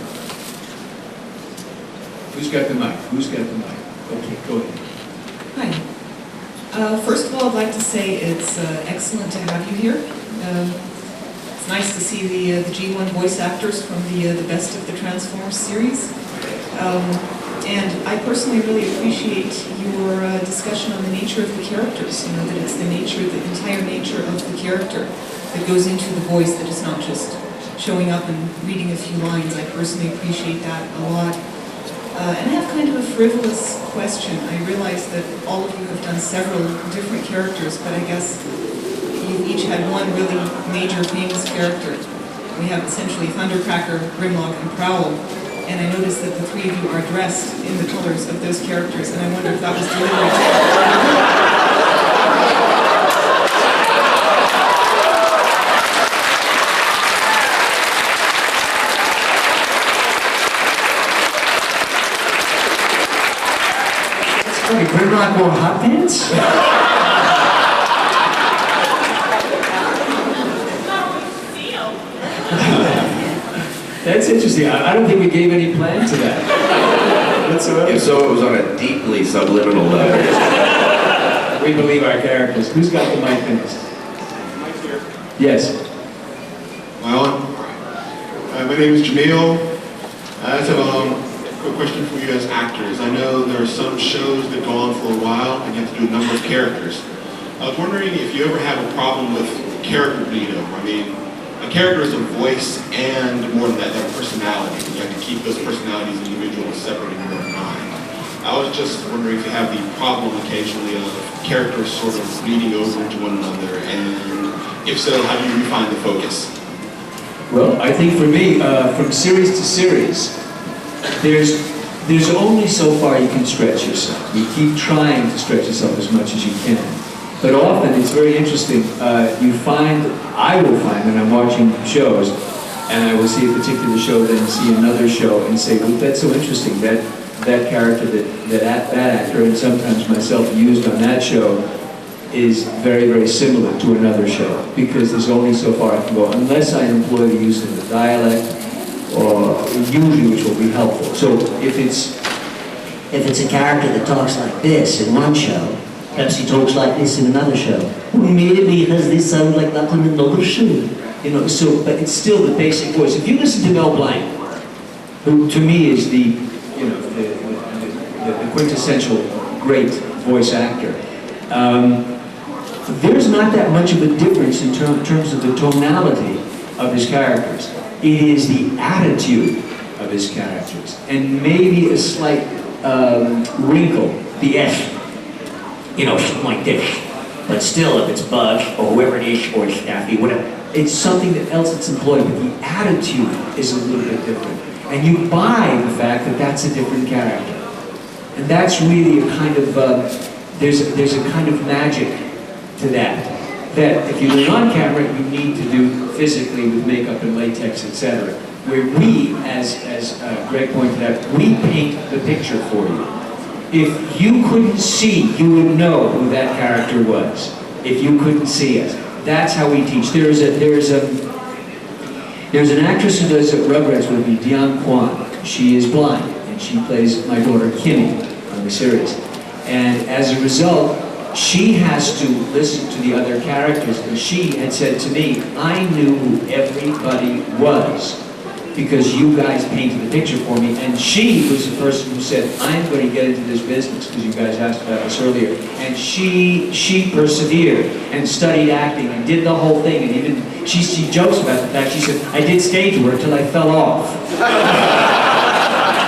Who's got the mic? Who's got the mic? Okay, go ahead. Hi. First of all, I'd like to say it's excellent to have you here. It's nice to see the G1 voice actors from the Best of the Transformers series. And I personally really appreciate your discussion on the nature of the characters. You know, that it's the entire nature of the character that goes into the voice, that it's not just showing up and reading a few lines. I personally appreciate that a lot. And I have kind of a frivolous question. I realize that all of you have done several different characters, but I guess you each had one really major famous character. We have essentially Thundercracker, Grimlock, and Prowl. And I noticed that the three of you are dressed in the colors of those characters, and I wonder if that was deliberate. Grimlock wore hot pants? That's interesting. I don't think we gave any plan to that whatsoever. If so, it was on a deeply subliminal level. We believe our characters. Who's got the mic next? Yes. Am I on? My name is Jamil. I just have a quick question for you as actors. I know there are some shows that go on for a while and you have to do a number of characters. I was wondering if you ever have a problem with character bleed over. I mean, a character is a voice and more than that, their personality. You have to keep those personalities individually separate in your own mind. I was just wondering if you have the problem occasionally of characters sort of bleeding over into one another, and if so, how do you refine the focus? Well, I think for me, from series to series, there's only so far you can stretch yourself. You keep trying to stretch yourself as much as you can. But often it's very interesting. I will find when I'm watching shows, and I will see a particular show, then see another show, and say, well, that's so interesting. That character that actor, and sometimes myself, used on that show is very, very similar to another show, because there's only so far I can go, unless I employ the use of the dialect, or usually, which will be helpful. So if it's a character that talks like this in one show, perhaps he talks like this in another show. Well, maybe has this sound like that on another show? You know, so, but it's still the basic voice. If you listen to Mel Blanc, who to me is the quintessential great voice actor, there's not that much of a difference in terms of the tonality of his characters. It is the attitude of his characters, and maybe a slight wrinkle, the F. You know, something like this. But still, if it's Buzz, or whoever it is, or Staffy, whatever, it's something else that's employed, but the attitude is a little bit different. And you buy the fact that that's a different character. And that's really a kind of, there's a kind of magic to that. That if you learn on camera, you need to do physically with makeup and latex, etc. Where we, as Gregg pointed out, we paint the picture for you. If you couldn't see, you would know who that character was. If you couldn't see us. That's how we teach. There's an actress who does Rugrats with me, Diane Kwan. She is blind, and she plays my daughter Kimmy on the series. And as a result, she has to listen to the other characters, and she had said to me, I knew who everybody was because you guys painted the picture for me. And she was the person who said, I'm going to get into this business, because you guys asked about this earlier. And she persevered and studied acting and did the whole thing. And even she jokes about the fact, she said, I did stage work till I fell off.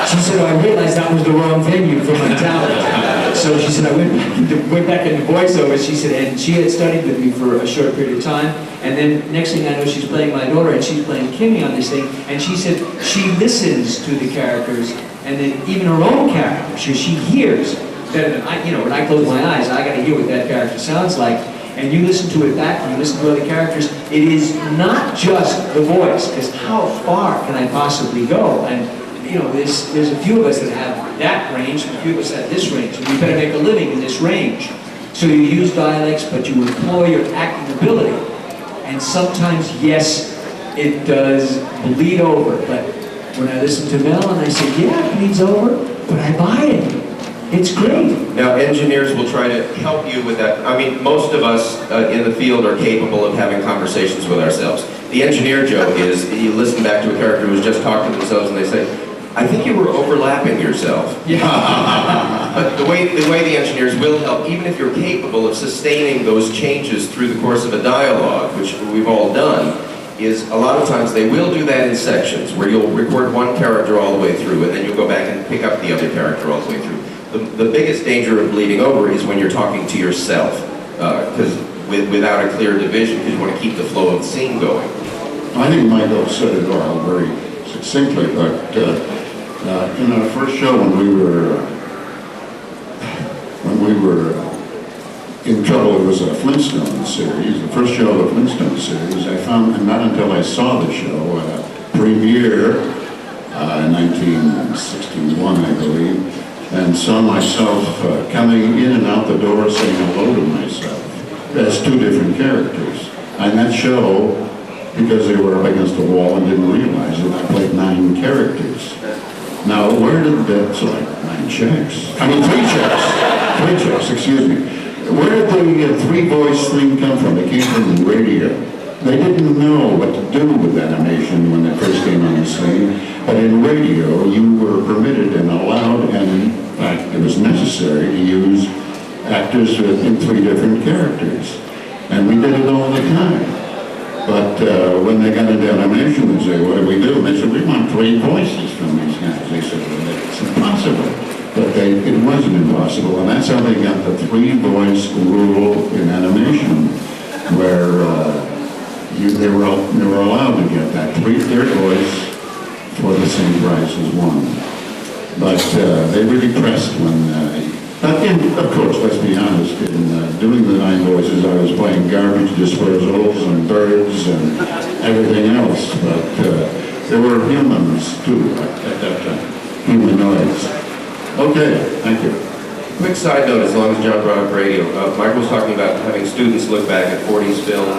She said, oh, I realized that was the wrong venue for my talent. So she said, I went back into voiceover, she said, and she had studied with me for a short period of time, and then next thing I know, she's playing my daughter, and she's playing Kimmy on this thing, and she said she listens to the characters, and then even her own character, she hears better than I, when I close my eyes, I gotta hear what that character sounds like, and you listen to it back, and you listen to other characters, it is not just the voice, because how far can I possibly go? And there's a few of us that have that range, and a few of us have this range, and we better make a living in this range. So you use dialects, but you employ your acting ability. And sometimes, yes, it does bleed over, but when I listen to Mel and I say, yeah, it bleeds over, but I buy it. It's great. Now, engineers will try to help you with that. I mean, most of us in the field are capable of having conversations with ourselves. The engineer joke is, you listen back to a character who's just talking to themselves and they say, I think you were overlapping yourself. Yeah. But the way the engineers will help, even if you're capable of sustaining those changes through the course of a dialogue, which we've all done, is a lot of times they will do that in sections, where you'll record one character all the way through, and then you'll go back and pick up the other character all the way through. The biggest danger of bleeding over is when you're talking to yourself, because without a clear division, because you want to keep the flow of the scene going. I think Michael said it all very succinctly, but in our first show when we were in trouble, it was a Flintstone series, the first show of the Flintstone series. I found, and not until I saw the show premiere in 1961, I believe, and saw myself coming in and out the door saying hello to myself as two different characters. And that show, because they were up against the wall and didn't realize it, I played 9 characters. Now, where did that's like 9 checks? I mean, 3 checks. 3 checks, excuse me. Where did the 3-voice thing come from? It came from radio. They didn't know what to do with animation when they first came on the scene, but in radio, you were permitted and allowed, and in fact, it was necessary to use actors in 3 different characters. And we did it all the time. But when they got into animation, they said, what do we do? And they said, we want 3 voices from these guys. They said, well, it's impossible. But it wasn't impossible, and that's how they got the 3-voice rule in animation, where they were allowed to get that 3/3 voice for the same price as 1. But they really pressed when of course, let's be honest, in doing the 9 voices, I was playing garbage disposals and birds and everything else, but there were humans too at that time, humanoids. Okay, thank you. Quick side note, as long as John brought up radio, Michael was talking about having students look back at 40s films.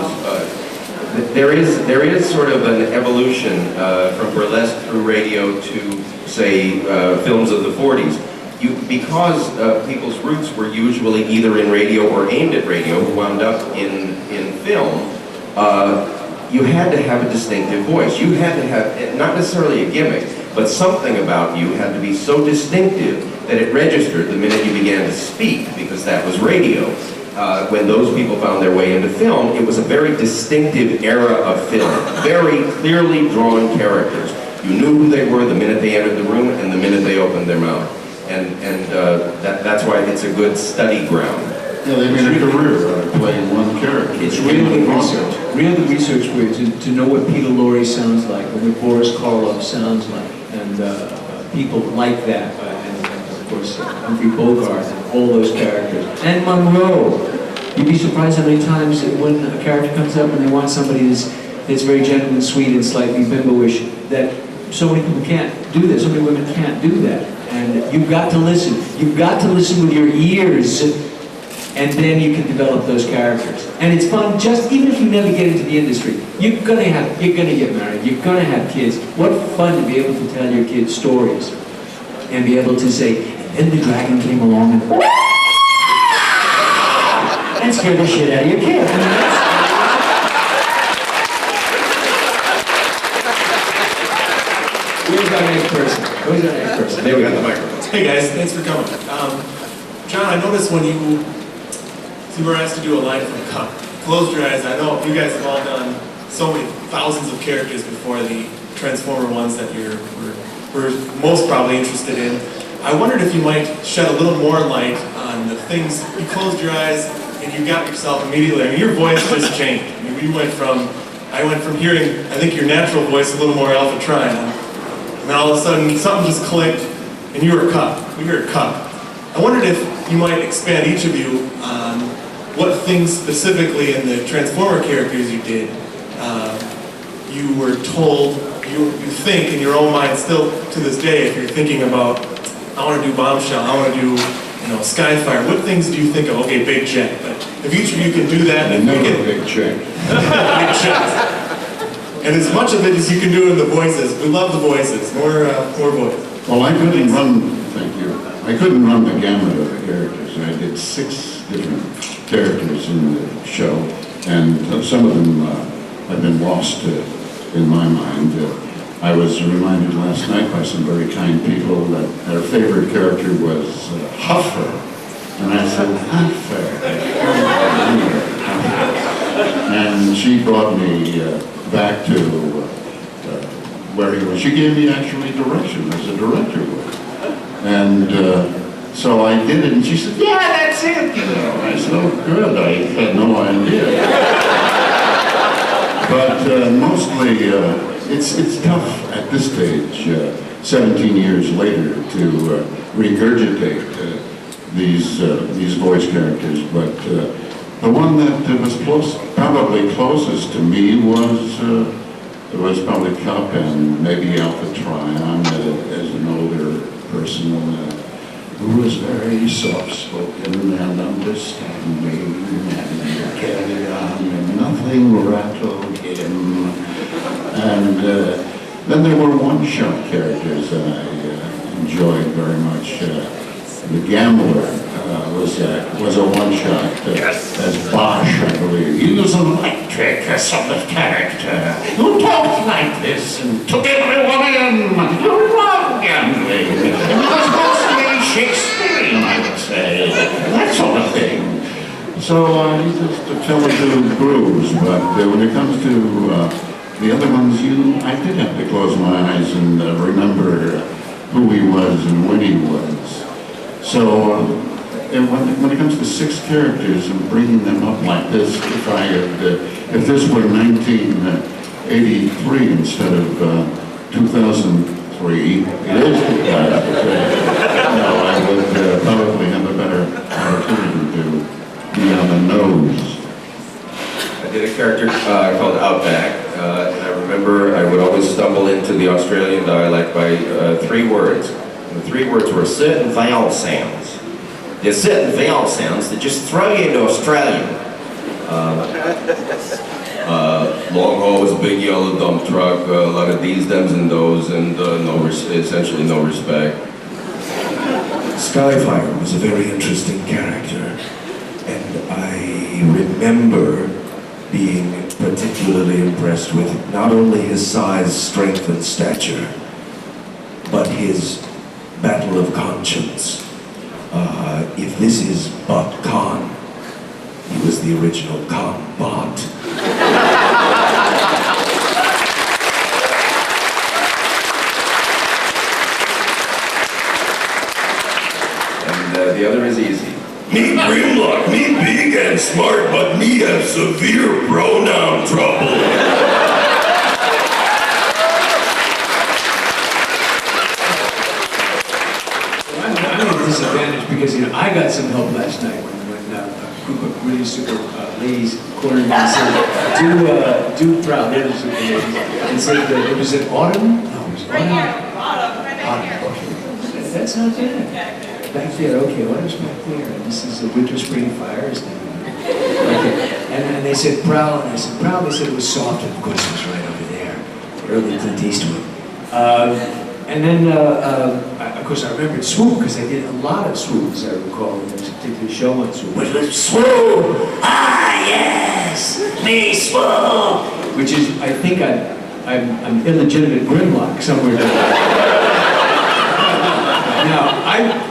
There is sort of an evolution from burlesque through radio to, say, films of the 40s. Because people's roots were usually either in radio or aimed at radio, who wound up in film, you had to have a distinctive voice. You had to have, not necessarily a gimmick, but something about you had to be so distinctive that it registered the minute you began to speak, because that was radio. When those people found their way into film, it was a very distinctive era of film. Very clearly drawn characters. You knew who they were the minute they entered the room and the minute they opened their mouth. And that's why it's a good study ground. Yeah, they made a career out of playing one character. It's really research. Really research to know what Peter Lorre sounds like, or what Boris Karloff sounds like, and people like that. And of course, Humphrey Bogart and all those characters. And Monroe. You'd be surprised how many times when a character comes up and they want somebody that's very gentle and sweet and slightly bimboish, that so many people can't do that. So many women can't do that. And you've got to listen. You've got to listen with your ears, and then you can develop those characters. And it's fun, just even if you never get into the industry. You're gonna get married. You're gonna have kids. What fun to be able to tell your kids stories and be able to say, then the dragon came along and scared the shit out of your kid. I mean, where's our next person? Where's our next person? There we go. The microphone. Hey guys, thanks for coming. John, I noticed when you were asked to do a line from Cup, closed your eyes. I know you guys have all done so many thousands of characters before, the Transformer ones that we're most probably interested in. I wondered if you might shed a little more light on things, you closed your eyes and you got yourself immediately. I mean, your voice just changed. I mean, I went from hearing, I think your natural voice a little more Alpha Trion, and then all of a sudden something just clicked and you were Cup. We heard Cup. I wondered if you might expand, each of you, on what things specifically in the Transformer characters you did you were told, you think in your own mind still to this day, if you're thinking about, I want to do Bombshell, I want to do Skyfire, what things do you think of? Okay, big check, but if each of you can do that, and if we can... big check. Big check. And as much of it as you can do in the voices. We love the voices, more voices. Well, I couldn't run, thank you, I couldn't run the gamut of the characters. I did 6 different characters in the show, and some of them have been lost in my mind. I was reminded last night by some very kind people that their favorite character was Huffer. And I said, Huffer. And she brought me back to where he was. She gave me actually direction as a director would. And so I did it, and she said, yeah, that's it. I said, oh, good. I had no idea. But mostly, it's tough at this stage, 17 years later, to regurgitate these voice characters. But the one that was probably closest to me was probably Cup and maybe Alpha Trion as an older person who was very soft-spoken and understanding and carried on, and nothing rattled him. And then there were one-shot characters that I enjoyed very much. The Gambler was a one-shot as Bosch, I believe. He was an electric sort of character who talked like this and took everyone in. You love gambling. It was mostly Shakespearean, I would say. That sort of thing. So he just fell into the grooves. But when it comes to the other ones, I did have to close my eyes and remember who he was and when he was. So when it comes to 6 characters and bringing them up like this, if this were 1983 instead of 2003, it is 2003. I would probably have a better opportunity to be on the nose. I did a character called Outback, and I remember I would always stumble into the Australian dialect by 3 words. And the 3 words were certain vowel sounds. There's certain vowel sounds that just throw you into Australian. Long haul was a big yellow dump truck, a lot of these, thems, and those, and essentially no respect. Skyfire was a very interesting character, and I remember being particularly impressed with not only his size, strength, and stature, but his battle of conscience. If this is BotCon, he was the original con bot. And the other is easy. Me Grimlock, me big and smart, but me have severe pronoun trouble. I'm at a disadvantage because I got some help last night when a group of really super ladies cornered me and said, do Prowl, the other super ladies, and said that it was in autumn. No, it was autumn. Autumn, okay. That's not bad. Back there, okay, autumn's back there, and this is the winter, spring fires. Okay. And they said Prowl, and I said Prowl. They said it was soft, and of course it was right over there, early Clint Eastwood. And then, of course, I remembered Swoop, because I did a lot of Swoop, as I recall, in this particular show on Swoop. Which was Swoop! Ah, yes! Me, Swoop! Which is, I think I'm illegitimate Grimlock somewhere down there. Now,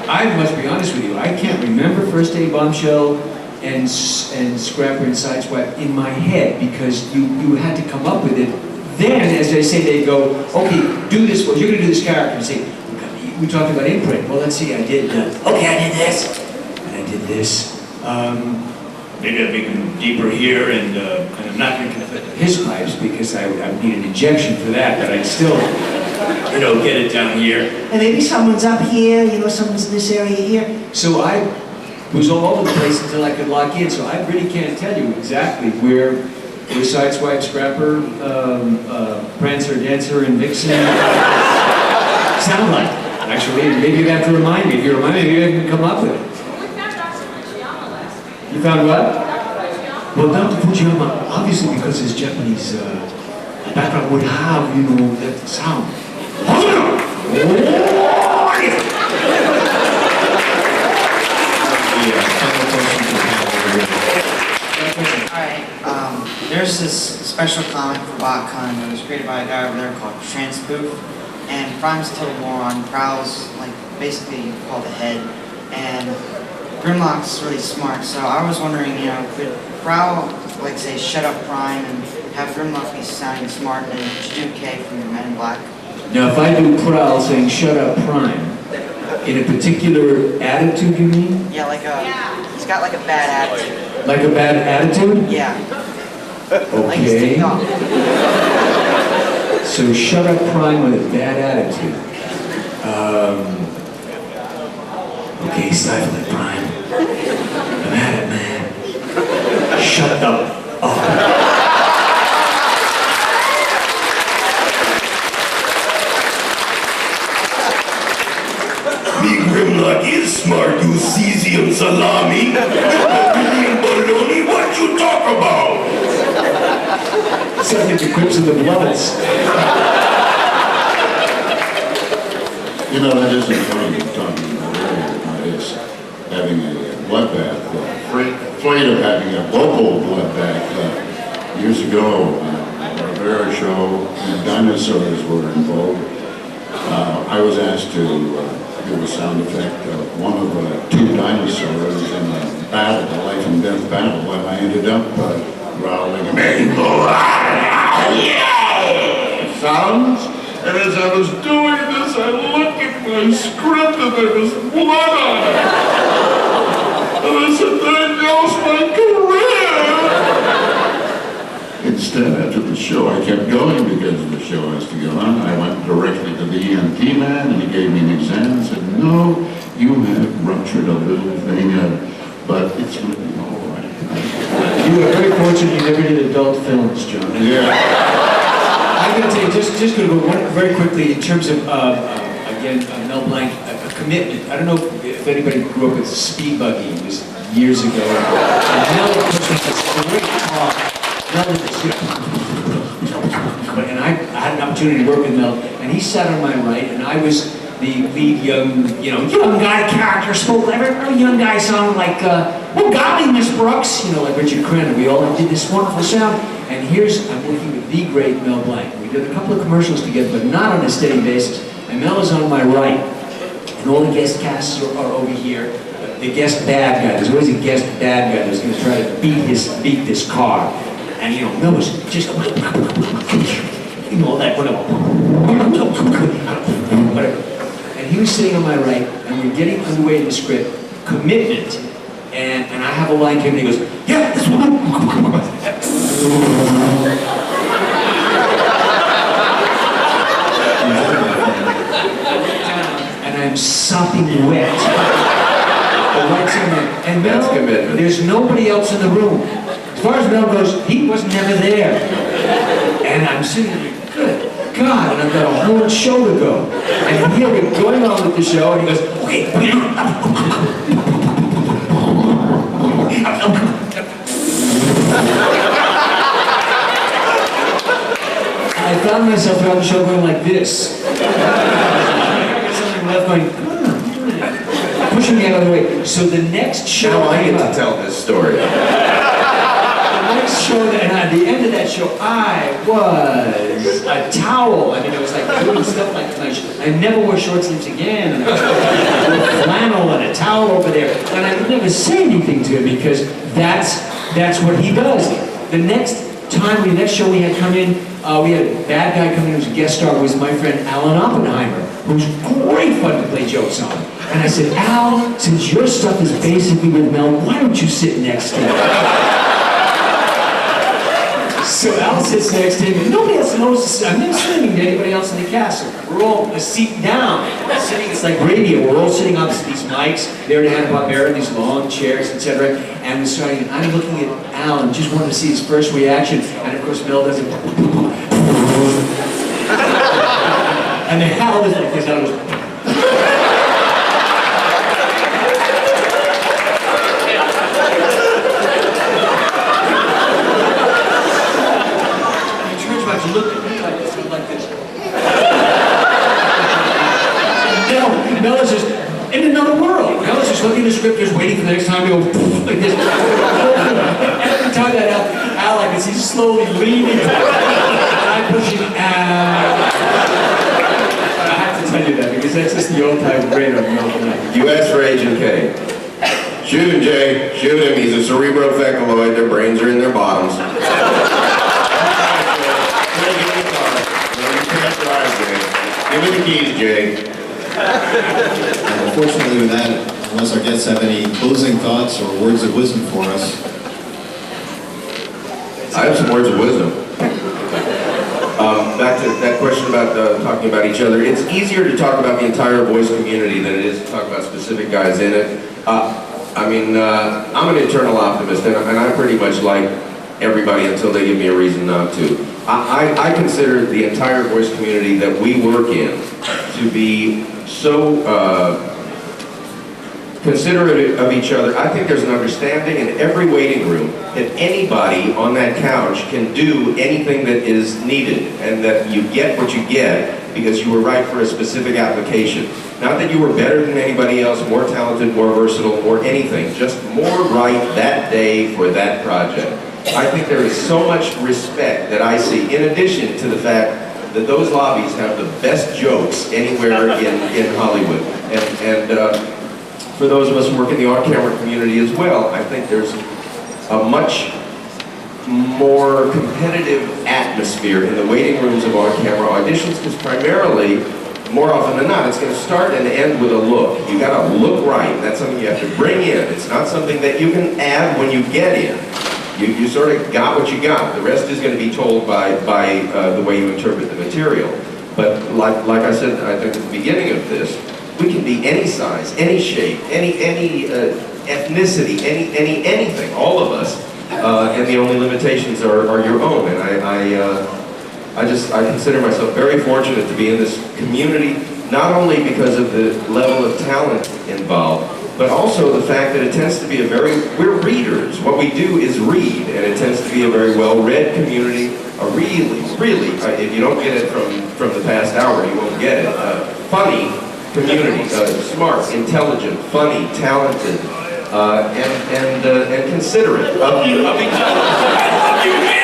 I must be honest with you, I can't remember First Day Bombshell and Scrapper and Sideswipe in my head, because you had to come up with it. Then, as they say, they go, okay, do this, well, you're going to do this character. And say, we talked about imprint. Well, let's see, I did, okay, I did this. And I did this. Maybe I make them deeper here, and I'm not going to conflict with his pipes because I would need an injection for that, but I'd still, get it down here. And maybe someone's up here, someone's in this area here. So I was all over the place until I could lock in, so I really can't tell you exactly where Sideswipe, Scrapper, Prancer, Dancer, and Vixen sound like. Actually, maybe you'd have to remind me. If you remind me, maybe I can come up with it. You found what? Well, Dr. Fujiyama, obviously because his Japanese background would have, that sound. Alright, there's this special comic for BotCon that was created by a guy over there called Transpoof, and Prime's told more on Prowl's, basically called the head, and Grimlock's really smart, so I was wondering, could Prowl, say, shut up Prime and have Grimlock be sounding smart, and then just do K from Men in Black? Now, if I do Prowl saying shut up Prime, in a particular attitude, you mean? Yeah, he's got a bad attitude. Like a bad attitude? Yeah. Okay. So shut up Prime with a bad attitude. Okay, stifle it, Prime. I'm at it, man. Shut up. Me Grimlock is smart, you cesium salami. Baloney, what you talk about? Sounds like the Crips and the Bloods. That isn't funny talking about earlier. It's having a bloodbath. Afraid of having a local bloodbath. Years ago, a Rivera show, and dinosaurs were involved. I was asked to give a sound effect of one of the two dinosaurs in a battle, a life and death battle, and I ended up growling, sounds. And as I was doing this, I looked at my script and there was blood on it. And I said, there goes my career. Instead, after the show, I kept going because the show has to go on. I went directly to the EMT man and he gave me an exam and said, no, you have ruptured a little thing, but it's going to be all right. You were very fortunate you never did adult films, John. Yeah. I'm going to tell you, just going to go very quickly in terms of, again, Mel Blanc, a commitment. I don't know if anybody grew up with Speed Buggy. It was years ago. And Mel, of course, was this great talk. Mel was this, and I had an opportunity to work with Mel, and he sat on my right, and I was the lead young guy character, spoke like every young guy sounded like, well, golly, Miss Brooks, like Richard Crenna. We all did this wonderful sound. And I'm working with the great Mel Blanc. We did a couple of commercials together, but not on a steady basis. And Mel is on my right, and all the guest casts are over here. The guest bad guy, there's always a guest bad guy that's going to try to beat this car. And Mel was just, that, whatever. And he was sitting on my right, and we're getting underway in the script, commitment. And I have a line to him, and he goes, yeah, this one. And I'm sopping wet. And Mel, there's nobody else in the room. As far as Mel goes, he was never there. And I'm sitting there, good God, and I've got a whole show to go. And here we're going on with the show, and he goes, okay, I found myself throughout the show going like this. Something left going, pushing me out of the way. So the next show Now I get to tell this story. The next show, and at the end of that show, I was a towel. I mean, it was like doing stuff like I never wore short sleeves again. And I was with flannel and a towel over there. And I would never say anything to him because that's what he does. The next show we had come in, we had a bad guy come in who was a guest star, was my friend Alan Oppenheimer, who's great fun to play jokes on. And I said, Al, since your stuff is basically with Mel, why don't you sit next to him? So Al sits next to him, and nobody else knows. I'm not sitting to anybody else in the castle. We're all a seat down, sitting. It's like radio. We're all sitting opposite these mics. They're in Hanna-Barbera, these long chairs, etc. And we're starting. And I'm looking at Al and just wanted to see his first reaction. And of course, Mel does it. And then Al is like this. Al goes. Looked at me like this, Mel is just in another world. Mel is just looking at the script, just waiting for the next time to go like this. Every time that Al, I can see slowly leaning. I'm pushing Al. I have to tell you that because that's just the old time brain of Mel. You asked for Agent K. Shoot him, Jay. Shoot him. He's a cerebrovecoloid. Their brains are in their bottoms. Give me the keys, Jay. Unfortunately with that, unless our guests have any closing thoughts or words of wisdom for us. I have some words of wisdom. Back to that question about talking about each other. It's easier to talk about the entire voice community than it is to talk about specific guys in it. I'm an eternal optimist, and I pretty much like everybody until they give me a reason not to. I consider the entire voice community that we work in to be so considerate of each other. I think there's an understanding in every waiting room that anybody on that couch can do anything that is needed, and that you get what you get because you were right for a specific application. Not that you were better than anybody else, more talented, more versatile, or anything, just more right that day for that project. I think there is so much respect that I see, in addition to the fact that those lobbies have the best jokes anywhere in Hollywood. And for those of us who work in the on-camera community as well, I think there's a much more competitive atmosphere in the waiting rooms of on-camera auditions, because primarily, more often than not, it's going to start and end with a look. You got to look right. That's something you have to bring in. It's not something that you can add when you get in. You sort of got what you got. The rest is going to be told by the way you interpret the material. But like I said, I think at the beginning of this, we can be any size, any shape, any ethnicity, anything. All of us, and the only limitations are your own. And I consider myself very fortunate to be in this community, not only because of the level of talent involved, but also the fact that it tends to be we're readers. What we do is read, and it tends to be a very well-read community, a really, if you don't get it from the past hour, you won't get it, funny community, smart, intelligent, funny, talented, and considerate of each other.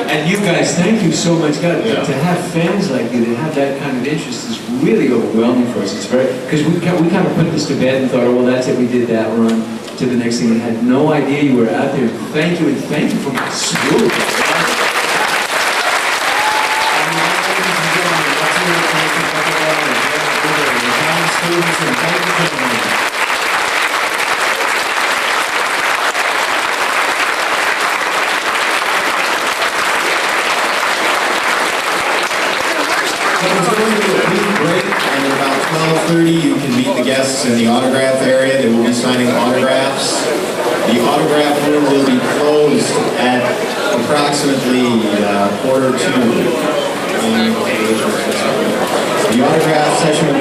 And you guys, thank you so much. God, to have fans like you, to have that kind of interest is really overwhelming for us. It's very, because we kind of put this to bed and thought, oh, well, that's it, we did that run to the next thing, and had no idea you were out there. Thank you, and thank you for my Swoop. And at about 12:30, you can meet the guests in the autograph area. They will be signing autographs. The autograph room will be closed at approximately 1:45. The autograph session will